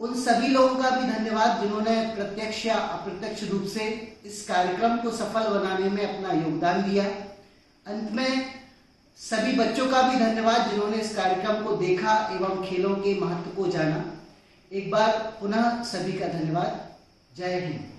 उन सभी लोगों का भी धन्यवाद जिन्होंने प्रत्यक्ष या अप्रत्यक्ष रूप से इस कार्यक्रम को सफल बनाने में अपना योगदान दिया। अंत में सभी बच्चों का भी धन्यवाद जिन्होंने इस कार्यक्रम को देखा एवं खेलों के महत्व को जाना। एक बार पुनः सभी का धन्यवाद। जय हिंद।